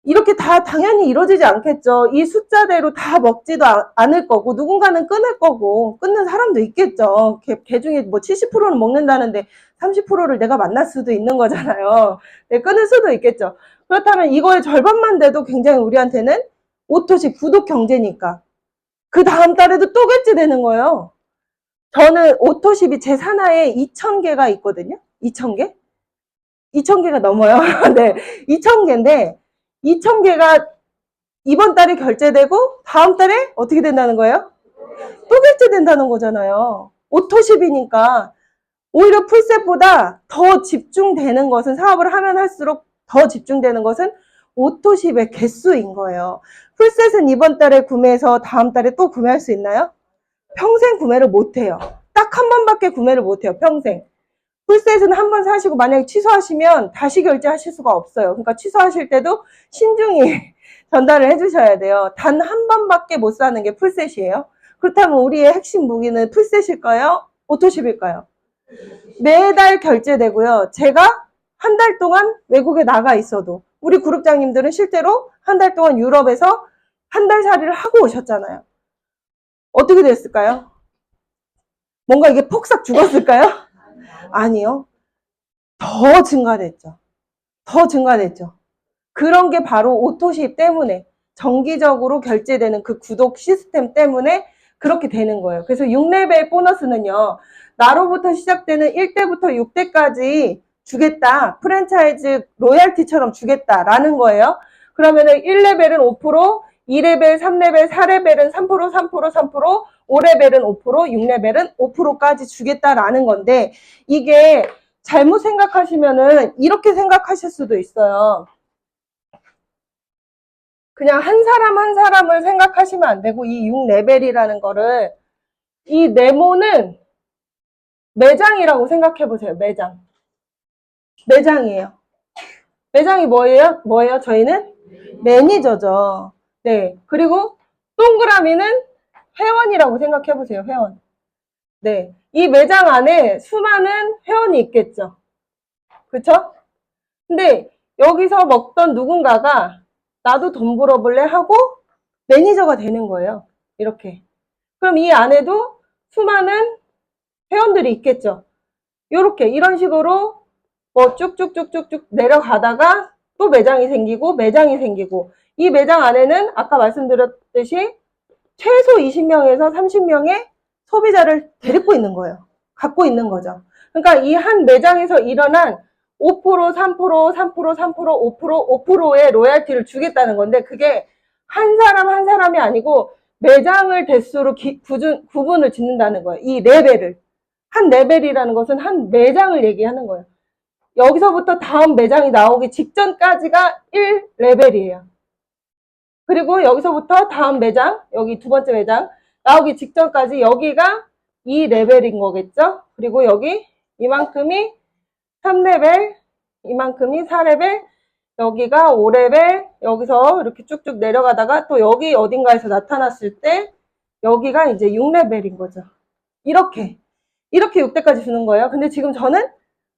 이렇게 다 당연히 이루어지지 않겠죠. 이 숫자대로 다 먹지도 않을 거고 누군가는 끊을 거고 끊는 사람도 있겠죠. 걔 중에 뭐 70%는 먹는다는데 30%를 내가 만날 수도 있는 거잖아요. 네, 끊을 수도 있겠죠. 그렇다면 이거의 절반만 돼도 굉장히 우리한테는 오토십 구독 경제니까 그 다음 달에도 또 결제되는 거예요. 저는 오토십이 제 산하에 2,000개가 있거든요. 2,000개? 2,000개가 넘어요. 네, 2,000개인데 2,000개가 이번 달에 결제되고 다음 달에 어떻게 된다는 거예요? 또 결제된다는 거잖아요. 오토십이니까 오히려 풀셋보다 더 집중되는 것은 사업을 하면 할수록 더 집중되는 것은 오토십의 개수인 거예요. 풀셋은 이번 달에 구매해서 다음 달에 또 구매할 수 있나요? 평생 구매를 못해요. 딱 한 번밖에 구매를 못해요. 평생. 풀셋은 한 번 사시고 만약에 취소하시면 다시 결제하실 수가 없어요. 그러니까 취소하실 때도 신중히 전달을 해주셔야 돼요. 단 한 번밖에 못 사는 게 풀셋이에요. 그렇다면 우리의 핵심 무기는 풀셋일까요? 오토십일까요? 매달 결제되고요. 제가 한 달 동안 외국에 나가 있어도 우리 그룹장님들은 실제로 한 달 동안 유럽에서 한 달 살이를 하고 오셨잖아요. 어떻게 됐을까요? 뭔가 이게 폭삭 죽었을까요? 아니요. 더 증가됐죠. 더 증가됐죠. 그런 게 바로 오토십 때문에 정기적으로 결제되는 그 구독 시스템 때문에 그렇게 되는 거예요. 그래서 6레벨 보너스는요. 나로부터 시작되는 1대부터 6대까지 주겠다. 프랜차이즈 로얄티처럼 주겠다라는 거예요. 그러면은 1레벨은 5%, 2레벨, 3레벨, 4레벨은 3%, 3%, 3%, 5레벨은 5%, 6레벨은 5%까지 주겠다라는 건데 이게 잘못 생각하시면은 이렇게 생각하실 수도 있어요. 그냥 한 사람 한 사람을 생각하시면 안 되고 이 6레벨이라는 거를 이 네모는 매장이라고 생각해 보세요. 매장. 매장이에요. 매장이 뭐예요? 뭐예요? 저희는 매니저죠. 네. 그리고 동그라미는 회원이라고 생각해 보세요. 회원. 네. 이 매장 안에 수많은 회원이 있겠죠. 그쵸? 근데 여기서 먹던 누군가가 나도 돈 벌어볼래 하고 매니저가 되는 거예요. 이렇게. 그럼 이 안에도 수많은 회원들이 있겠죠. 요렇게 이런 식으로 뭐 쭉쭉쭉쭉쭉 내려가다가 또 매장이 생기고 이 매장 안에는 아까 말씀드렸듯이 최소 20명에서 30명의 소비자를 데리고 있는 거예요. 갖고 있는 거죠. 그러니까 이 한 매장에서 일어난 5%, 3%, 3%, 3%, 5%, 5%의 로얄티를 주겠다는 건데 그게 한 사람 한 사람이 아니고 매장을 대수로 구분을 짓는다는 거예요. 이 레벨을. 한 레벨이라는 것은 한 매장을 얘기하는 거예요. 여기서부터 다음 매장이 나오기 직전까지가 1레벨이에요. 그리고 여기서부터 다음 매장, 여기 두 번째 매장 나오기 직전까지 여기가 2레벨인 거겠죠? 그리고 여기 이만큼이 3레벨, 이만큼이 4레벨, 여기가 5레벨, 여기서 이렇게 쭉쭉 내려가다가 또 여기 어딘가에서 나타났을 때 여기가 이제 6레벨인 거죠. 이렇게 6대까지 주는 거예요. 근데 지금 저는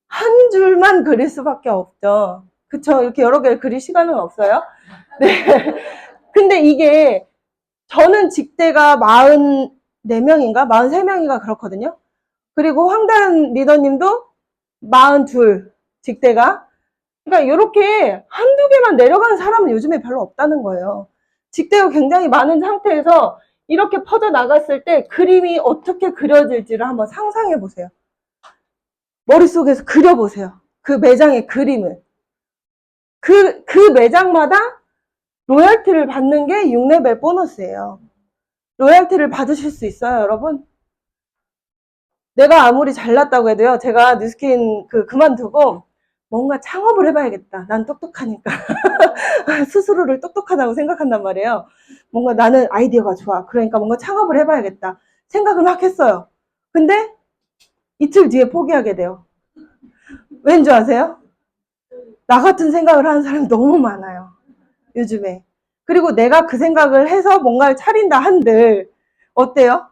한 줄만 그릴 수밖에 없죠. 그쵸? 이렇게 여러 개를 그릴 시간은 없어요. 네. 근데 이게 저는 직대가 44명인가? 43명인가 그렇거든요. 그리고 황다현 리더님도 42 직대가. 그러니까 이렇게 한두 개만 내려가는 사람은 요즘에 별로 없다는 거예요. 직대가 굉장히 많은 상태에서 이렇게 퍼져 나갔을 때 그림이 어떻게 그려질지를 한번 상상해 보세요. 머릿속에서 그려보세요. 그 매장의 그림을. 그 매장마다 로열티를 받는 게 6레벨 보너스예요. 로열티를 받으실 수 있어요, 여러분? 내가 아무리 잘났다고 해도요, 제가 뉴스킨 그만두고 뭔가 창업을 해봐야겠다. 난 똑똑하니까. 스스로를 똑똑하다고 생각한단 말이에요. 뭔가 나는 아이디어가 좋아. 그러니까 뭔가 창업을 해봐야겠다. 생각을 막 했어요. 근데 이틀 뒤에 포기하게 돼요. 왠 줄 아세요? 나 같은 생각을 하는 사람이 너무 많아요. 요즘에. 그리고 내가 그 생각을 해서 뭔가를 차린다 한들 어때요?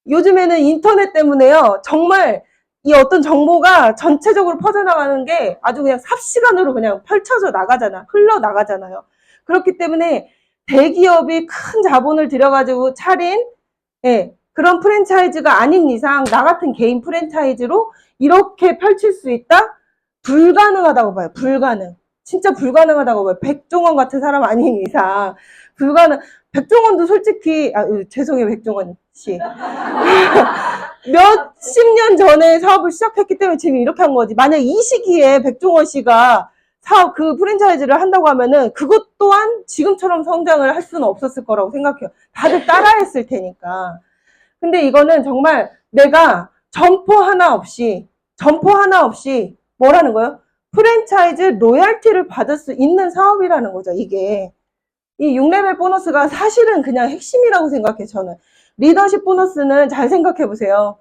요즘에는 인터넷 때문에요. 정말 이 어떤 정보가 전체적으로 퍼져나가는 게 아주 그냥 삽시간으로 그냥 펼쳐져 나가잖아. 흘러나가잖아요. 그렇기 때문에 대기업이 큰 자본을 들여가지고 차린 그런 프랜차이즈가 아닌 이상 나 같은 개인 프랜차이즈로 이렇게 펼칠 수 있다? 불가능하다고 봐요. 불가능. 진짜 불가능하다고 봐요. 백종원 같은 사람 아닌 이상 불가능. 백종원도 솔직히 죄송해요 백종원 씨. 몇십 년 전에 사업을 시작했기 때문에 지금 이렇게 한 거지. 만약 이 시기에 백종원 씨가 사업 그 프랜차이즈를 한다고 하면은 그것 또한 지금처럼 성장을 할 수는 없었을 거라고 생각해요. 다들 따라했을 테니까. 근데 이거는 정말 내가 점포 하나 없이 뭐라는 거예요? 프랜차이즈 로열티를 받을 수 있는 사업이라는 거죠, 이게. 이 6레벨 보너스가 사실은 그냥 핵심이라고 생각해, 저는. 리더십 보너스는 잘 생각해 보세요.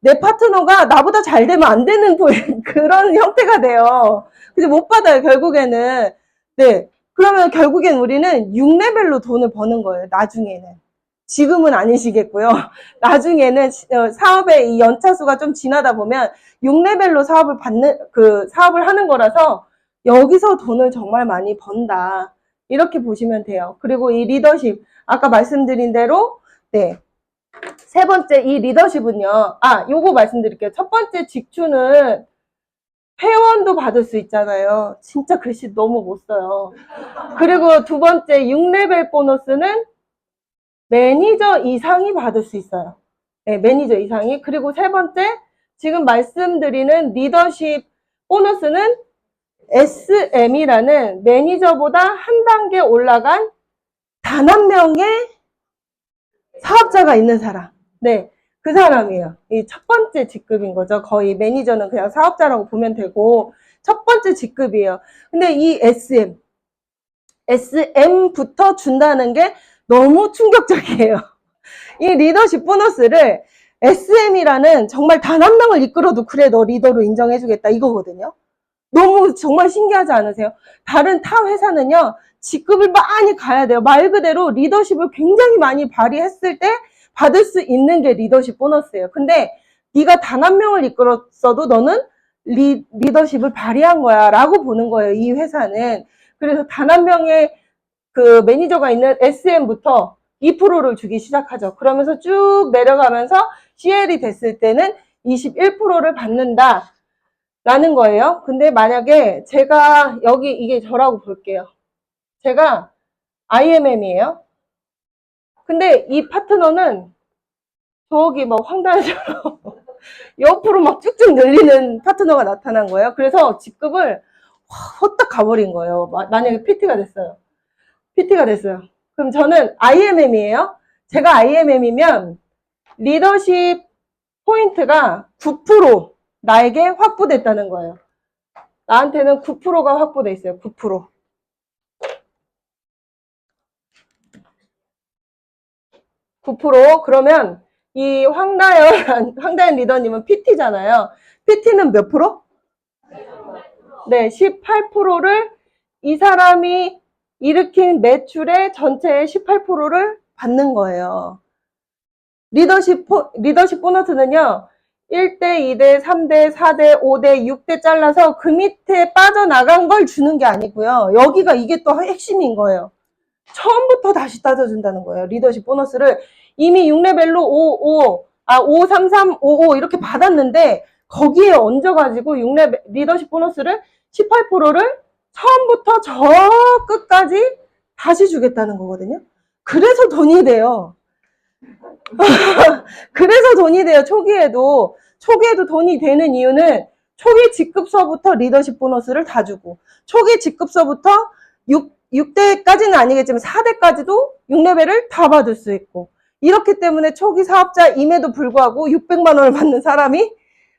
내 파트너가 나보다 잘 되면 안 되는 그런 형태가 돼요. 그래서 못 받아요, 결국에는. 네. 그러면 결국엔 우리는 6레벨로 돈을 버는 거예요, 나중에는. 지금은 아니시겠고요. 나중에는 사업의 이 연차수가 좀 지나다 보면 6레벨로 사업을 하는 거라서 여기서 돈을 정말 많이 번다. 이렇게 보시면 돼요. 그리고 이 리더십, 아까 말씀드린 대로, 네. 세 번째, 이 리더십은요. 요거 말씀드릴게요. 첫 번째 직추는 회원도 받을 수 있잖아요. 진짜 글씨 너무 못 써요. 그리고 두 번째, 6레벨 보너스는 매니저 이상이 받을 수 있어요. 네, 매니저 이상이. 그리고 세 번째, 지금 말씀드리는 리더십 보너스는 SM이라는 매니저보다 한 단계 올라간 단 한 명의 사업자가 있는 사람. 네, 그 사람이에요. 이 첫 번째 직급인 거죠. 거의 매니저는 그냥 사업자라고 보면 되고 첫 번째 직급이에요. 근데 이 SM부터 준다는 게 너무 충격적이에요. 이 리더십 보너스를 SM이라는 정말 단 한 명을 이끌어도 그래 너 리더로 인정해주겠다 이거거든요. 너무 정말 신기하지 않으세요? 다른 타 회사는요. 직급을 많이 가야 돼요. 말 그대로 리더십을 굉장히 많이 발휘했을 때 받을 수 있는 게 리더십 보너스예요. 근데 네가 단 한 명을 이끌었어도 너는 리더십을 발휘한 거야 라고 보는 거예요. 이 회사는. 그래서 단 한 명의 그 매니저가 있는 SM부터 2%를 주기 시작하죠. 그러면서 쭉 내려가면서 CL이 됐을 때는 21%를 받는다. 라는 거예요. 근데 만약에 제가 여기 이게 저라고 볼게요. 제가 IMM이에요. 근데 이 파트너는 저기 뭐 황단처럼 옆으로 막 쭉쭉 늘리는 파트너가 나타난 거예요. 그래서 직급을 후딱 가버린 거예요. 만약에 PT가 됐어요. PT가 됐어요. 그럼 저는 IMM이에요. 제가 IMM이면 리더십 포인트가 9% 나에게 확보됐다는 거예요. 나한테는 9%가 확보돼 있어요. 9%. 9%. 그러면 이 황다연 리더님은 PT잖아요. PT는 몇 프로? 네, 18%를 이 사람이 일으킨 매출의 전체의 18%를 받는 거예요. 리더십 보너스는요. 1대, 2대, 3대, 4대, 5대, 6대 잘라서 그 밑에 빠져나간 걸 주는 게 아니고요. 여기가 이게 또 핵심인 거예요. 처음부터 다시 따져준다는 거예요. 리더십 보너스를 이미 6레벨로 5, 3, 3, 5, 5 이렇게 받았는데 거기에 얹어가지고 리더십 보너스를 18%를 처음부터 저 끝까지 다시 주겠다는 거거든요. 그래서 돈이 돼요. 그래서 돈이 돼요. 초기에도 돈이 되는 이유는 초기 직급서부터 리더십 보너스를 다 주고, 초기 직급서부터 6대까지는 아니겠지만 4대까지도 6레벨을 다 받을 수 있고, 이렇기 때문에 초기 사업자임에도 불구하고 600만 원을 받는 사람이,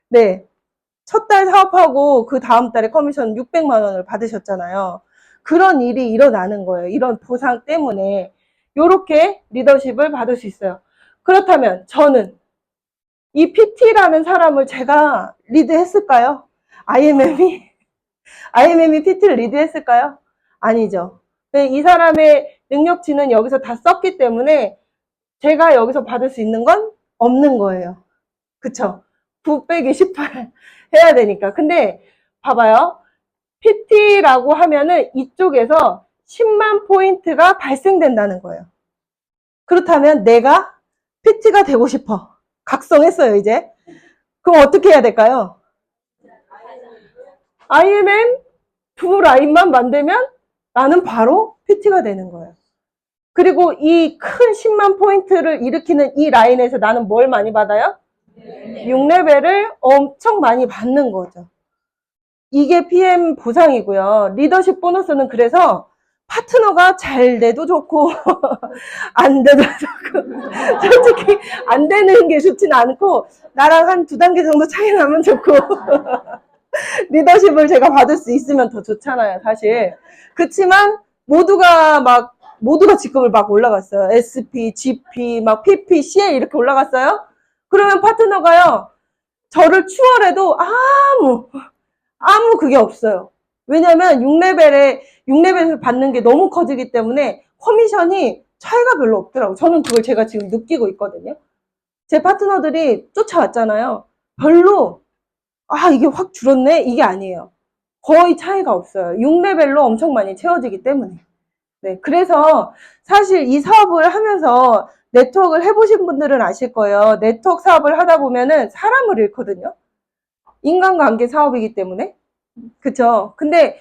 네, 첫 달 사업하고 그 다음 달에 커미션 600만 원을 받으셨잖아요. 그런 일이 일어나는 거예요. 이런 보상 때문에. 요렇게 리더십을 받을 수 있어요. 그렇다면 저는 이 PT라는 사람을 제가 리드했을까요? IMM이 PT를 리드했을까요? 아니죠. 이 사람의 능력치는 여기서 다 썼기 때문에 제가 여기서 받을 수 있는 건 없는 거예요. 그쵸? 9 빼기 18 해야 되니까. 근데 봐봐요. PT라고 하면은 이쪽에서 10만 포인트가 발생된다는 거예요. 그렇다면 내가 PT가 되고 싶어. 각성했어요, 이제. 그럼 어떻게 해야 될까요? IMM 두 라인만 만들면 나는 바로 PT가 되는 거예요. 그리고 이 큰 10만 포인트를 일으키는 이 라인에서 나는 뭘 많이 받아요? 6레벨을 엄청 많이 받는 거죠. 이게 PM 보상이고요. 리더십 보너스는 그래서 파트너가 잘 돼도 좋고 안 돼도 좋고, 솔직히 안 되는 게 좋진 않고 나랑 한 2단계 정도 차이 나면 좋고 리더십을 제가 받을 수 있으면 더 좋잖아요, 사실. 그렇지만 모두가 직급을 막 올라갔어요. SP, GP, 막 PP, CA 이렇게 올라갔어요. 그러면 파트너가요, 저를 추월해도 아무 그게 없어요. 왜냐면 6레벨에서 받는 게 너무 커지기 때문에 커미션이 차이가 별로 없더라고요. 저는 그걸 제가 지금 느끼고 있거든요. 제 파트너들이 쫓아왔잖아요. 별로, 이게 확 줄었네? 이게 아니에요. 거의 차이가 없어요. 6레벨로 엄청 많이 채워지기 때문에. 네, 그래서 사실 이 사업을 하면서 네트워크를 해보신 분들은 아실 거예요. 네트워크 사업을 하다 보면은 사람을 잃거든요. 인간관계 사업이기 때문에. 그쵸. 근데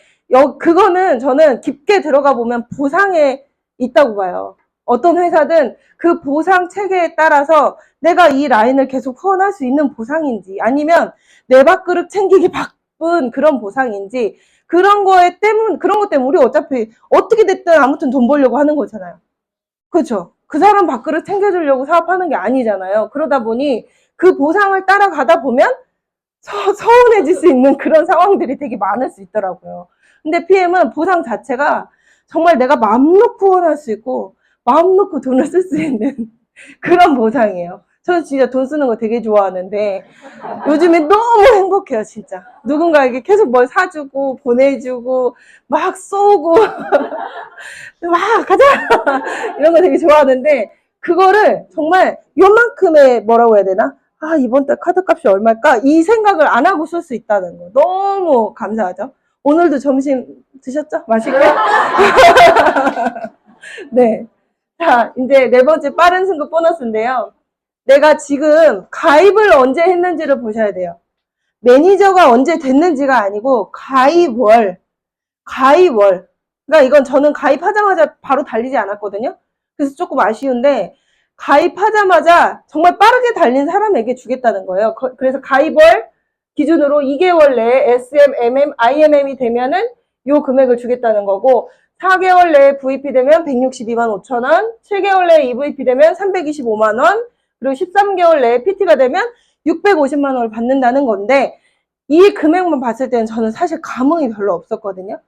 그거는 저는 깊게 들어가 보면 보상에 있다고 봐요. 어떤 회사든 그 보상 체계에 따라서 내가 이 라인을 계속 후원할 수 있는 보상인지, 아니면 내 밥그릇 챙기기 바쁜 그런 보상인지, 그런 것 때문에 우리 어차피 어떻게 됐든 아무튼 돈 벌려고 하는 거잖아요. 그렇죠. 그 사람 밥그릇 챙겨주려고 사업하는 게 아니잖아요. 그러다 보니 그 보상을 따라가다 보면 서운해질 수 있는 그런 상황들이 되게 많을 수 있더라고요. 근데 PM은 보상 자체가 정말 내가 마음 놓고 후원할 수 있고 마음 놓고 돈을 쓸 수 있는 그런 보상이에요. 저는 진짜 돈 쓰는 거 되게 좋아하는데 요즘에 너무 행복해요, 진짜. 누군가에게 계속 뭘 사주고 보내주고 막 쏘고 막 가자 이런 거 되게 좋아하는데, 그거를 정말 요만큼의 뭐라고 해야 되나? 이번 달 카드값이 얼마일까? 이 생각을 안 하고 쓸 수 있다는 거. 너무 감사하죠? 오늘도 점심 드셨죠? 맛있게? 네. 자, 이제 4번째 빠른 승급 보너스인데요. 내가 지금 가입을 언제 했는지를 보셔야 돼요. 매니저가 언제 됐는지가 아니고 가입월. 그러니까 이건 저는 가입하자마자 바로 달리지 않았거든요. 그래서 조금 아쉬운데, 가입하자마자 정말 빠르게 달린 사람에게 주겠다는 거예요. 그래서 가입월 기준으로 2개월 내에 SM, MM, IMM이 되면은 요 금액을 주겠다는 거고, 4개월 내에 VP 되면 162만 5천 원, 7개월 내에 EVP 되면 325만 원, 그리고 13개월 내에 PT가 되면 650만 원을 받는다는 건데, 이 금액만 봤을 때는 저는 사실 감흥이 별로 없었거든요.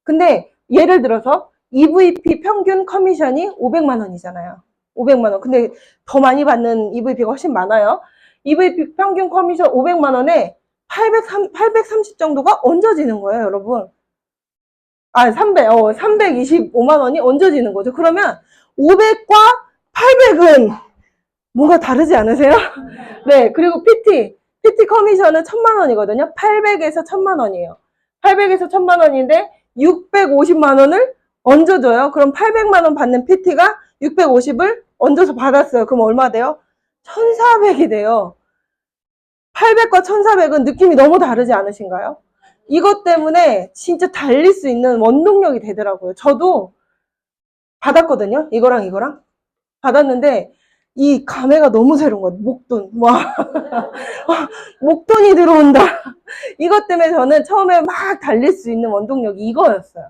근데 예를 들어서 EVP 평균 커미션이 500만 원이잖아요. 500만 원. 근데 더 많이 받는 EVP가 훨씬 많아요. EVP 평균 커미션 500만 원에 830 정도가 얹어지는 거예요, 여러분. 325만 원이 얹어지는 거죠. 그러면 500과 800은 뭔가 다르지 않으세요? 네, 그리고 PT 커미션은 1000만 원이거든요. 800에서 1000만 원이에요. 800에서 1000만 원인데 650만 원을 얹어줘요. 그럼 800만 원 받는 PT가 650을 얹어서 받았어요. 그럼 얼마 돼요? 1400이 돼요. 800과 1400은 느낌이 너무 다르지 않으신가요? 이것 때문에 진짜 달릴 수 있는 원동력이 되더라고요. 저도 받았거든요. 이거랑 받았는데 이 감회가 너무 새로운 거예요. 목돈. 와, 목돈이 들어온다. 이것 때문에 저는 처음에 막 달릴 수 있는 원동력이 이거였어요.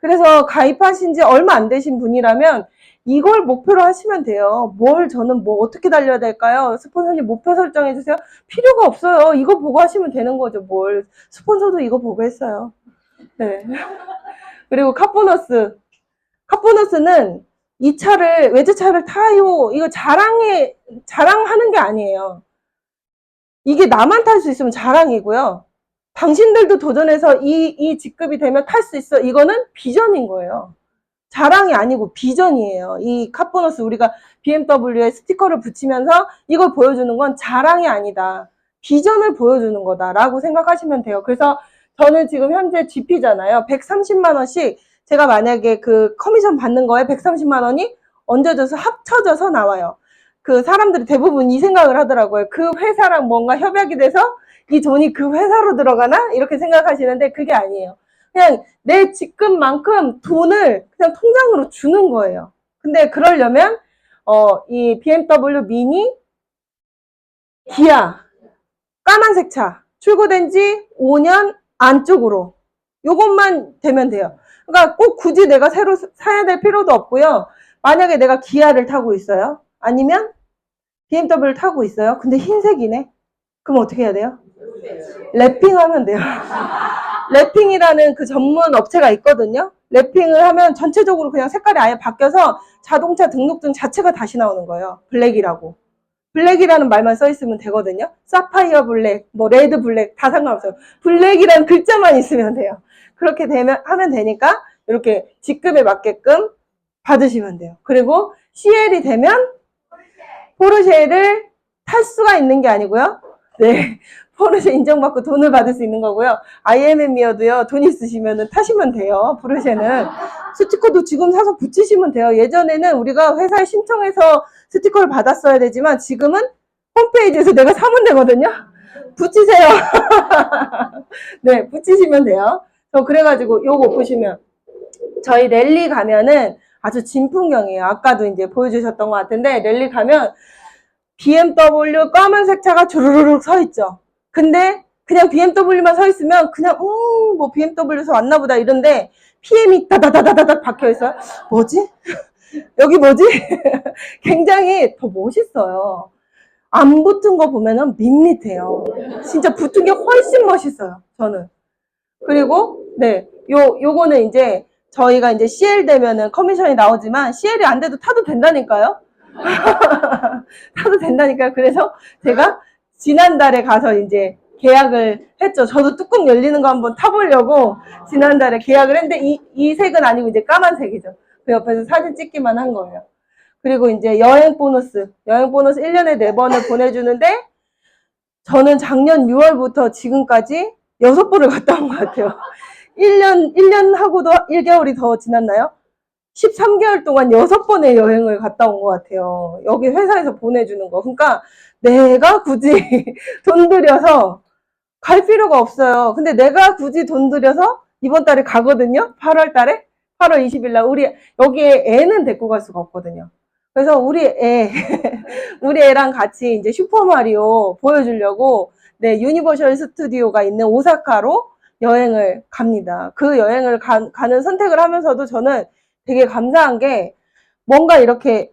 그래서 가입하신 지 얼마 안 되신 분이라면 이걸 목표로 하시면 돼요. 저는 뭐 어떻게 달려야 될까요? 스폰서님 목표 설정해 주세요. 필요가 없어요. 이거 보고 하시면 되는 거죠. 스폰서도 이거 보고 했어요. 네. 그리고 카보너스. 카보너스는 이 차를, 외제차를 타요. 이거 자랑하는 게 아니에요. 이게 나만 탈 수 있으면 자랑이고요. 당신들도 도전해서 이 직급이 되면 탈 수 있어. 이거는 비전인 거예요. 자랑이 아니고 비전이에요. 이 카보너스 우리가 BMW에 스티커를 붙이면서 이걸 보여주는 건 자랑이 아니다. 비전을 보여주는 거다라고 생각하시면 돼요. 그래서 저는 지금 현재 GP잖아요. 130만 원씩 제가 만약에 그 커미션 받는 거에 130만 원이 얹어져서 합쳐져서 나와요. 그 사람들이 대부분 이 생각을 하더라고요. 그 회사랑 뭔가 협약이 돼서 이 돈이 그 회사로 들어가나? 이렇게 생각하시는데 그게 아니에요. 그냥 내 직급만큼 돈을 그냥 통장으로 주는 거예요. 근데 그러려면 이 BMW 미니 기아 까만색 차 출고된 지 5년 안쪽으로 요것만 되면 돼요. 그러니까 꼭 굳이 내가 새로 사야 될 필요도 없고요. 만약에 내가 기아를 타고 있어요. 아니면 BMW를 타고 있어요. 근데 흰색이네. 그럼 어떻게 해야 돼요? 랩핑하면 돼요. 랩핑이라는 그 전문 업체가 있거든요. 랩핑을 하면 전체적으로 그냥 색깔이 아예 바뀌어서 자동차 등록증 자체가 다시 나오는 거예요. 블랙이라고. 블랙이라는 말만 써 있으면 되거든요. 사파이어 블랙, 뭐 레드 블랙 다 상관없어요. 블랙이라는 글자만 있으면 돼요. 그렇게 하면 되니까 이렇게 직급에 맞게끔 받으시면 돼요. 그리고 CL이 되면 포르쉐를 탈 수가 있는 게 아니고요. 네. 포르쉐 인정받고 돈을 받을 수 있는 거고요. IMM이어도요, 돈 있으시면 타시면 돼요. 포르쉐는. 스티커도 지금 사서 붙이시면 돼요. 예전에는 우리가 회사에 신청해서 스티커를 받았어야 되지만 지금은 홈페이지에서 내가 사면 되거든요. 붙이세요. 네, 붙이시면 돼요. 그래가지고 요거 보시면 저희 랠리 가면은 아주 진풍경이에요. 아까도 이제 보여주셨던 것 같은데 랠리 가면 BMW 까만색 차가 주르륵 서 있죠. 근데 그냥 BMW만 서 있으면 그냥 뭐 BMW에서 왔나 보다 이런데 PM이 다다다다닥 박혀 있어요. 뭐지? 여기 뭐지? 굉장히 더 멋있어요. 안 붙은 거 보면은 밋밋해요. 진짜 붙은 게 훨씬 멋있어요. 저는. 그리고 네, 요거는 이제 저희가 이제 CL 되면은 커미션이 나오지만 CL이 안 돼도 타도 된다니까요. 타도 된다니까요. 그래서 제가 지난달에 가서 이제 계약을 했죠. 저도 뚜껑 열리는 거 한번 타보려고 지난달에 계약을 했는데 이 색은 아니고 이제 까만색이죠. 그 옆에서 사진 찍기만 한 거예요. 그리고 이제 여행 보너스 1년에 4번을 보내주는데 저는 작년 6월부터 지금까지 6번을 갔다 온 것 같아요. 1년 하고도 1개월이 더 지났나요? 13개월 동안 6번의 여행을 갔다 온 것 같아요. 여기 회사에서 보내주는 거. 그러니까 내가 굳이 돈 들여서 갈 필요가 없어요. 근데 내가 굳이 돈 들여서 이번 달에 가거든요. 8월 달에. 8월 20일 날. 여기에 애는 데리고 갈 수가 없거든요. 그래서 우리 애랑 같이 이제 슈퍼마리오 보여주려고, 네, 유니버셜 스튜디오가 있는 오사카로 여행을 갑니다. 그 여행을 가는 선택을 하면서도 저는 되게 감사한 게 뭔가 이렇게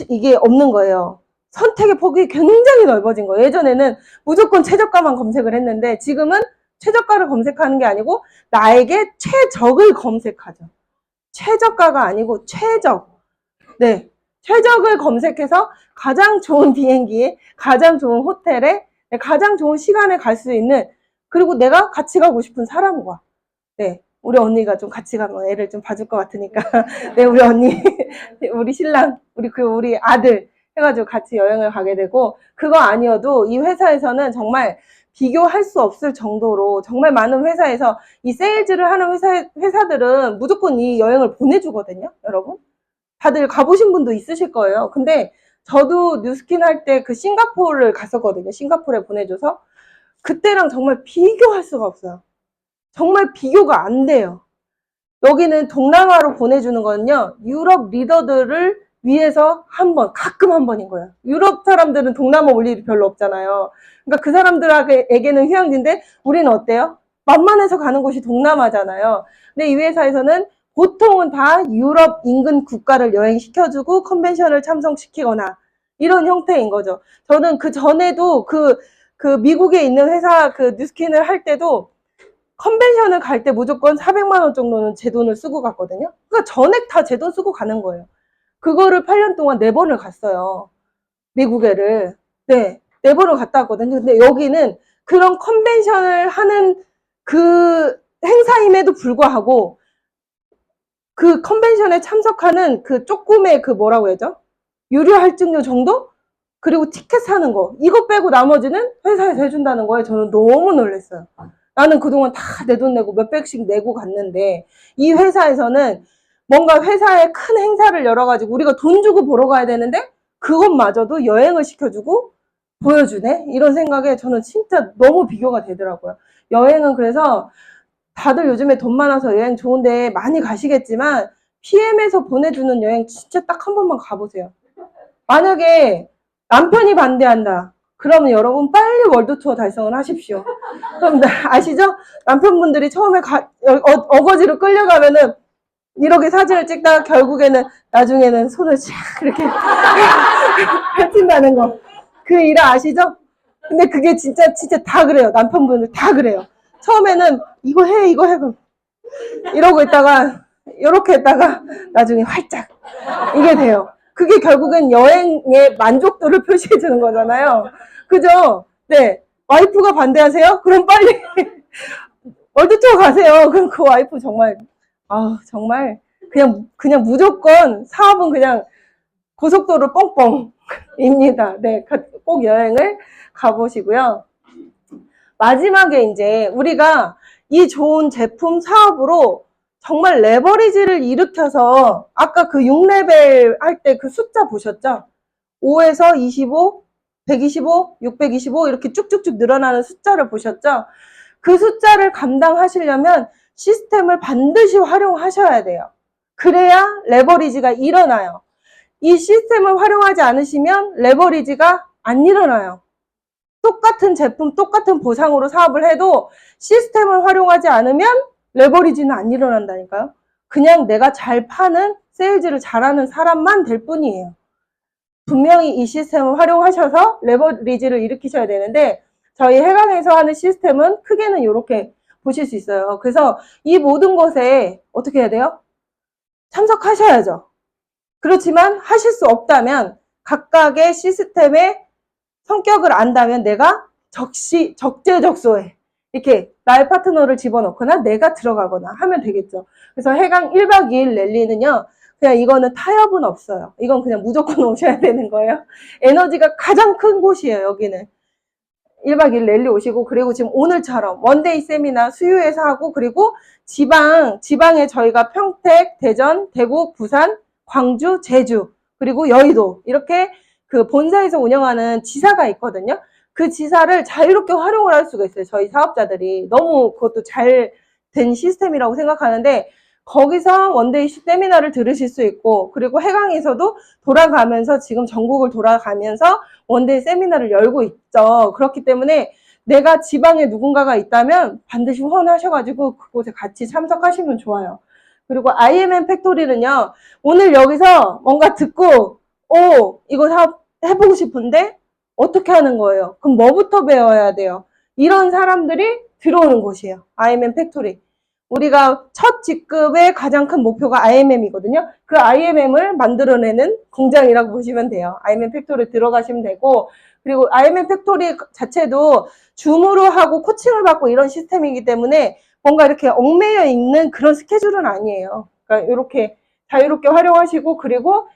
이게 없는 거예요. 선택의 폭이 굉장히 넓어진 거예요. 예전에는 무조건 최저가만 검색을 했는데 지금은 최저가를 검색하는 게 아니고 나에게 최적을 검색하죠. 최저가가 아니고 최적. 네. 최적을 검색해서 가장 좋은 비행기에, 가장 좋은 호텔에, 가장 좋은 시간에 갈 수 있는, 그리고 내가 같이 가고 싶은 사람과, 네. 우리 언니가 좀 같이 가면 애를 좀 봐줄 것 같으니까. 네, 우리 언니, 우리 신랑, 우리 아들 해가지고 같이 여행을 가게 되고, 그거 아니어도 이 회사에서는 정말 비교할 수 없을 정도로 정말 많은 회사에서 이 세일즈를 하는 회사들은 무조건 이 여행을 보내주거든요, 여러분. 다들 가보신 분도 있으실 거예요. 근데 저도 뉴스킨 할 때 그 싱가포르를 갔었거든요. 싱가포르에 보내줘서. 그때랑 정말 비교할 수가 없어요. 정말 비교가 안 돼요. 여기는 동남아로 보내주는 거는요, 유럽 리더들을 위해서 한 번, 가끔 한 번인 거예요. 유럽 사람들은 동남아 올 일이 별로 없잖아요. 그러니까 그 사람들에게는 휴양지인데, 우리는 어때요? 만만해서 가는 곳이 동남아잖아요. 근데 이 회사에서는 보통은 다 유럽 인근 국가를 여행시켜주고 컨벤션을 참석시키거나 이런 형태인 거죠. 저는 그 전에도 그 미국에 있는 회사 그 뉴스킨을 할 때도 컨벤션을 갈 때 무조건 400만 원 정도는 제 돈을 쓰고 갔거든요. 그러니까 전액 다 제 돈 쓰고 가는 거예요. 그거를 8년 동안 4번을 갔어요. 미국에를. 네, 4번을 갔다 왔거든요. 근데 여기는 그런 컨벤션을 하는 그 행사임에도 불구하고 그 컨벤션에 참석하는 그 조금의 그 뭐라고 해야죠? 유료 할증료 정도? 그리고 티켓 사는 거. 이거 빼고 나머지는 회사에서 해준다는 거에 저는 너무 놀랐어요. 나는 그동안 다 내 돈 내고 몇백씩 내고 갔는데 이 회사에서는 뭔가 회사에 큰 행사를 열어가지고 우리가 돈 주고 보러 가야 되는데 그것마저도 여행을 시켜주고 보여주네? 이런 생각에 저는 진짜 너무 비교가 되더라고요. 여행은 그래서 다들 요즘에 돈 많아서 여행 좋은데 많이 가시겠지만 PM에서 보내주는 여행 진짜 딱 한 번만 가보세요. 만약에 남편이 반대한다. 그러면 여러분 빨리 월드 투어 달성을 하십시오. 그럼 아시죠? 남편분들이 처음에 어거지로 끌려가면은 이렇게 사진을 찍다가 결국에는 나중에는 손을 쫙 이렇게 펼친다는 거. 그 일 아시죠? 근데 그게 진짜 다 그래요. 남편분들 다 그래요. 처음에는 이거 해 그럼 이러고 있다가 이렇게 했다가 나중에 활짝 이게 돼요. 그게 결국엔 여행의 만족도를 표시해 주는 거잖아요. 그죠? 네. 와이프가 반대하세요? 그럼 빨리 월드 투어 가세요. 그럼 그 와이프 정말 정말 그냥 무조건 사업은 그냥 고속도로 뻥뻥입니다. 네. 꼭 여행을 가보시고요. 마지막에 이제 우리가 이 좋은 제품 사업으로 정말 레버리지를 일으켜서 아까 그 6레벨 할 때 그 숫자 보셨죠? 5에서 25, 125, 625 이렇게 쭉쭉쭉 늘어나는 숫자를 보셨죠? 그 숫자를 감당하시려면 시스템을 반드시 활용하셔야 돼요. 그래야 레버리지가 일어나요. 이 시스템을 활용하지 않으시면 레버리지가 안 일어나요. 똑같은 제품, 똑같은 보상으로 사업을 해도 시스템을 활용하지 않으면 레버리지는 안 일어난다니까요. 그냥 내가 잘 파는 세일즈를 잘하는 사람만 될 뿐이에요. 분명히 이 시스템을 활용하셔서 레버리지를 일으키셔야 되는데 저희 해강에서 하는 시스템은 크게는 이렇게 보실 수 있어요. 그래서 이 모든 것에 어떻게 해야 돼요? 참석하셔야죠. 그렇지만 하실 수 없다면 각각의 시스템의 성격을 안다면 내가 적재적소에 이렇게 나의 파트너를 집어넣거나 내가 들어가거나 하면 되겠죠. 그래서 해강 1박 2일 랠리는요. 그냥 이거는 타협은 없어요. 이건 그냥 무조건 오셔야 되는 거예요. 에너지가 가장 큰 곳이에요. 여기는. 1박 2일 랠리 오시고 그리고 지금 오늘처럼 원데이 세미나 수유에서 하고 그리고 지방에 저희가 평택, 대전, 대구, 부산, 광주, 제주 그리고 여의도 이렇게 그 본사에서 운영하는 지사가 있거든요. 그 지사를 자유롭게 활용을 할 수가 있어요. 저희 사업자들이. 너무 그것도 잘 된 시스템이라고 생각하는데 거기서 원데이 세미나를 들으실 수 있고 그리고 해강에서도 돌아가면서 지금 전국을 돌아가면서 원데이 세미나를 열고 있죠. 그렇기 때문에 내가 지방에 누군가가 있다면 반드시 후원하셔가지고 그곳에 같이 참석하시면 좋아요. 그리고 IMM 팩토리는요. 오늘 여기서 뭔가 듣고 이거 사업 해보고 싶은데 어떻게 하는 거예요? 그럼 뭐부터 배워야 돼요? 이런 사람들이 들어오는 곳이에요. IMM 팩토리. 우리가 첫 직급의 가장 큰 목표가 IMM이거든요. 그 IMM을 만들어내는 공장이라고 보시면 돼요. IMM 팩토리 들어가시면 되고 그리고 IMM 팩토리 자체도 줌으로 하고 코칭을 받고 이런 시스템이기 때문에 뭔가 이렇게 얽매여 있는 그런 스케줄은 아니에요. 그러니까 이렇게 자유롭게 활용하시고 그리고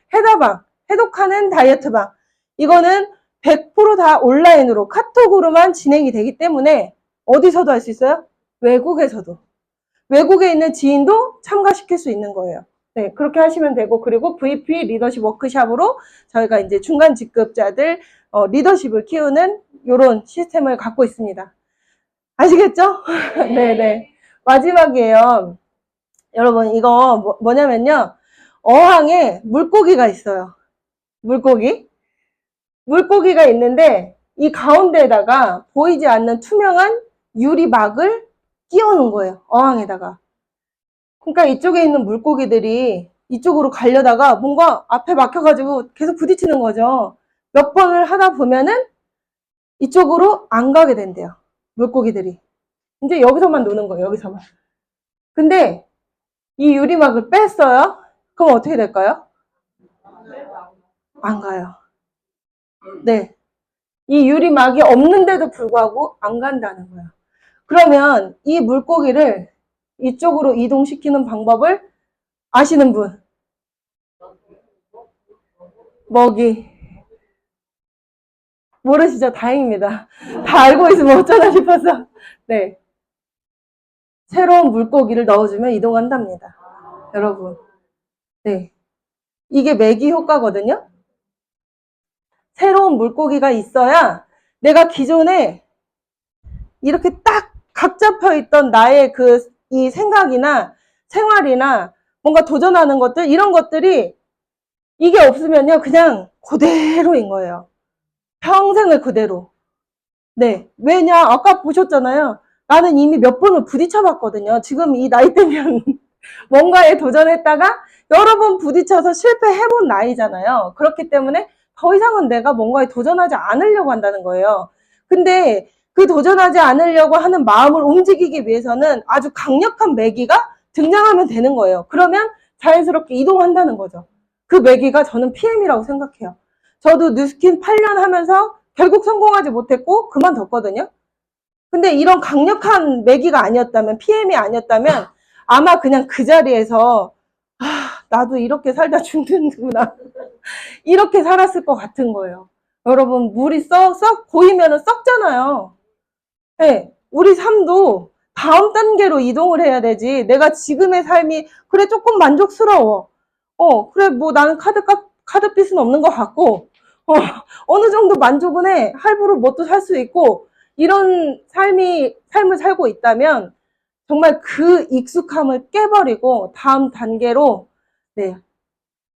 해독하는 다이어트방 이거는 100%다 온라인으로 카톡으로만 진행이 되기 때문에 어디서도 할 수 있어요? 외국에서도. 외국에 있는 지인도 참가시킬 수 있는 거예요. 네, 그렇게 하시면 되고 그리고 VP 리더십 워크샵으로 저희가 이제 중간 직급자들 리더십을 키우는 이런 시스템을 갖고 있습니다. 아시겠죠? 네네. 마지막이에요. 여러분, 이거 뭐냐면요. 어항에 물고기가 있어요. 물고기가 있는데, 이 가운데에다가 보이지 않는 투명한 유리막을 끼워 놓은 거예요. 어항에다가. 그러니까 이쪽에 있는 물고기들이 이쪽으로 가려다가 뭔가 앞에 막혀가지고 계속 부딪히는 거죠. 몇 번을 하다 보면은 이쪽으로 안 가게 된대요. 물고기들이. 이제 여기서만 노는 거예요. 여기서만. 근데 이 유리막을 뺐어요? 그럼 어떻게 될까요? 안 가요. 네. 이 유리막이 없는데도 불구하고 안 간다는 거예요. 그러면 이 물고기를 이쪽으로 이동시키는 방법을 아시는 분? 먹이. 모르시죠? 다행입니다. 다 알고 있으면 어쩌나 싶어서. 네. 새로운 물고기를 넣어주면 이동한답니다. 여러분. 네. 이게 매기 효과거든요. 새로운 물고기가 있어야 내가 기존에 이렇게 딱 각 잡혀 있던 나의 이 생각이나 생활이나 뭔가 도전하는 것들, 이런 것들이 이게 없으면요, 그냥 그대로인 거예요. 평생을 그대로. 네. 왜냐, 아까 보셨잖아요. 나는 이미 몇 번을 부딪혀 봤거든요. 지금 이 나이 때면 뭔가에 도전했다가 여러 번 부딪혀서 실패해본 나이잖아요. 그렇기 때문에 더 이상은 내가 뭔가에 도전하지 않으려고 한다는 거예요. 근데 그 도전하지 않으려고 하는 마음을 움직이기 위해서는 아주 강력한 매기가 등장하면 되는 거예요. 그러면 자연스럽게 이동한다는 거죠. 그 매기가 저는 PM이라고 생각해요. 저도 뉴스킨 8년 하면서 결국 성공하지 못했고 그만뒀거든요. 근데 이런 강력한 매기가 아니었다면, PM이 아니었다면 아마 그냥 그 자리에서 나도 이렇게 살다 죽는구나 이렇게 살았을 것 같은 거예요. 여러분, 물이 썩 고이면 썩잖아요. 네, 우리 삶도 다음 단계로 이동을 해야 되지. 내가 지금의 삶이 그래 조금 만족스러워. 그래 뭐 나는 카드빚은 없는 것 같고 어느 정도 만족은 해. 할부로 뭣도 살 수 있고 이런 삶을 살고 있다면 정말 그 익숙함을 깨버리고 네,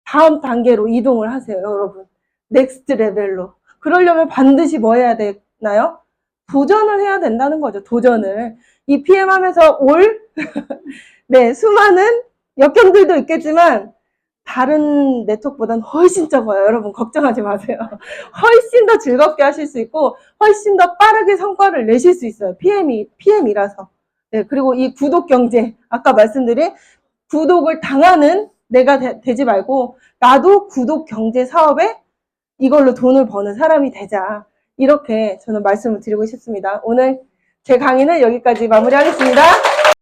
다음 단계로 이동을 하세요, 여러분. 넥스트 레벨로. 그러려면 반드시 뭐 해야 되나요? 도전을 해야 된다는 거죠, 도전을. 이 PM 하면서 네, 수많은 역경들도 있겠지만, 다른 네트워크보다는 훨씬 적어요. 여러분, 걱정하지 마세요. 훨씬 더 즐겁게 하실 수 있고, 훨씬 더 빠르게 성과를 내실 수 있어요. PM이라서. 네, 그리고 이 구독 경제, 아까 말씀드린 구독을 당하는 내가 되지 말고, 나도 구독 경제 사업에 이걸로 돈을 버는 사람이 되자. 이렇게 저는 말씀을 드리고 싶습니다. 오늘 제 강의는 여기까지 마무리하겠습니다.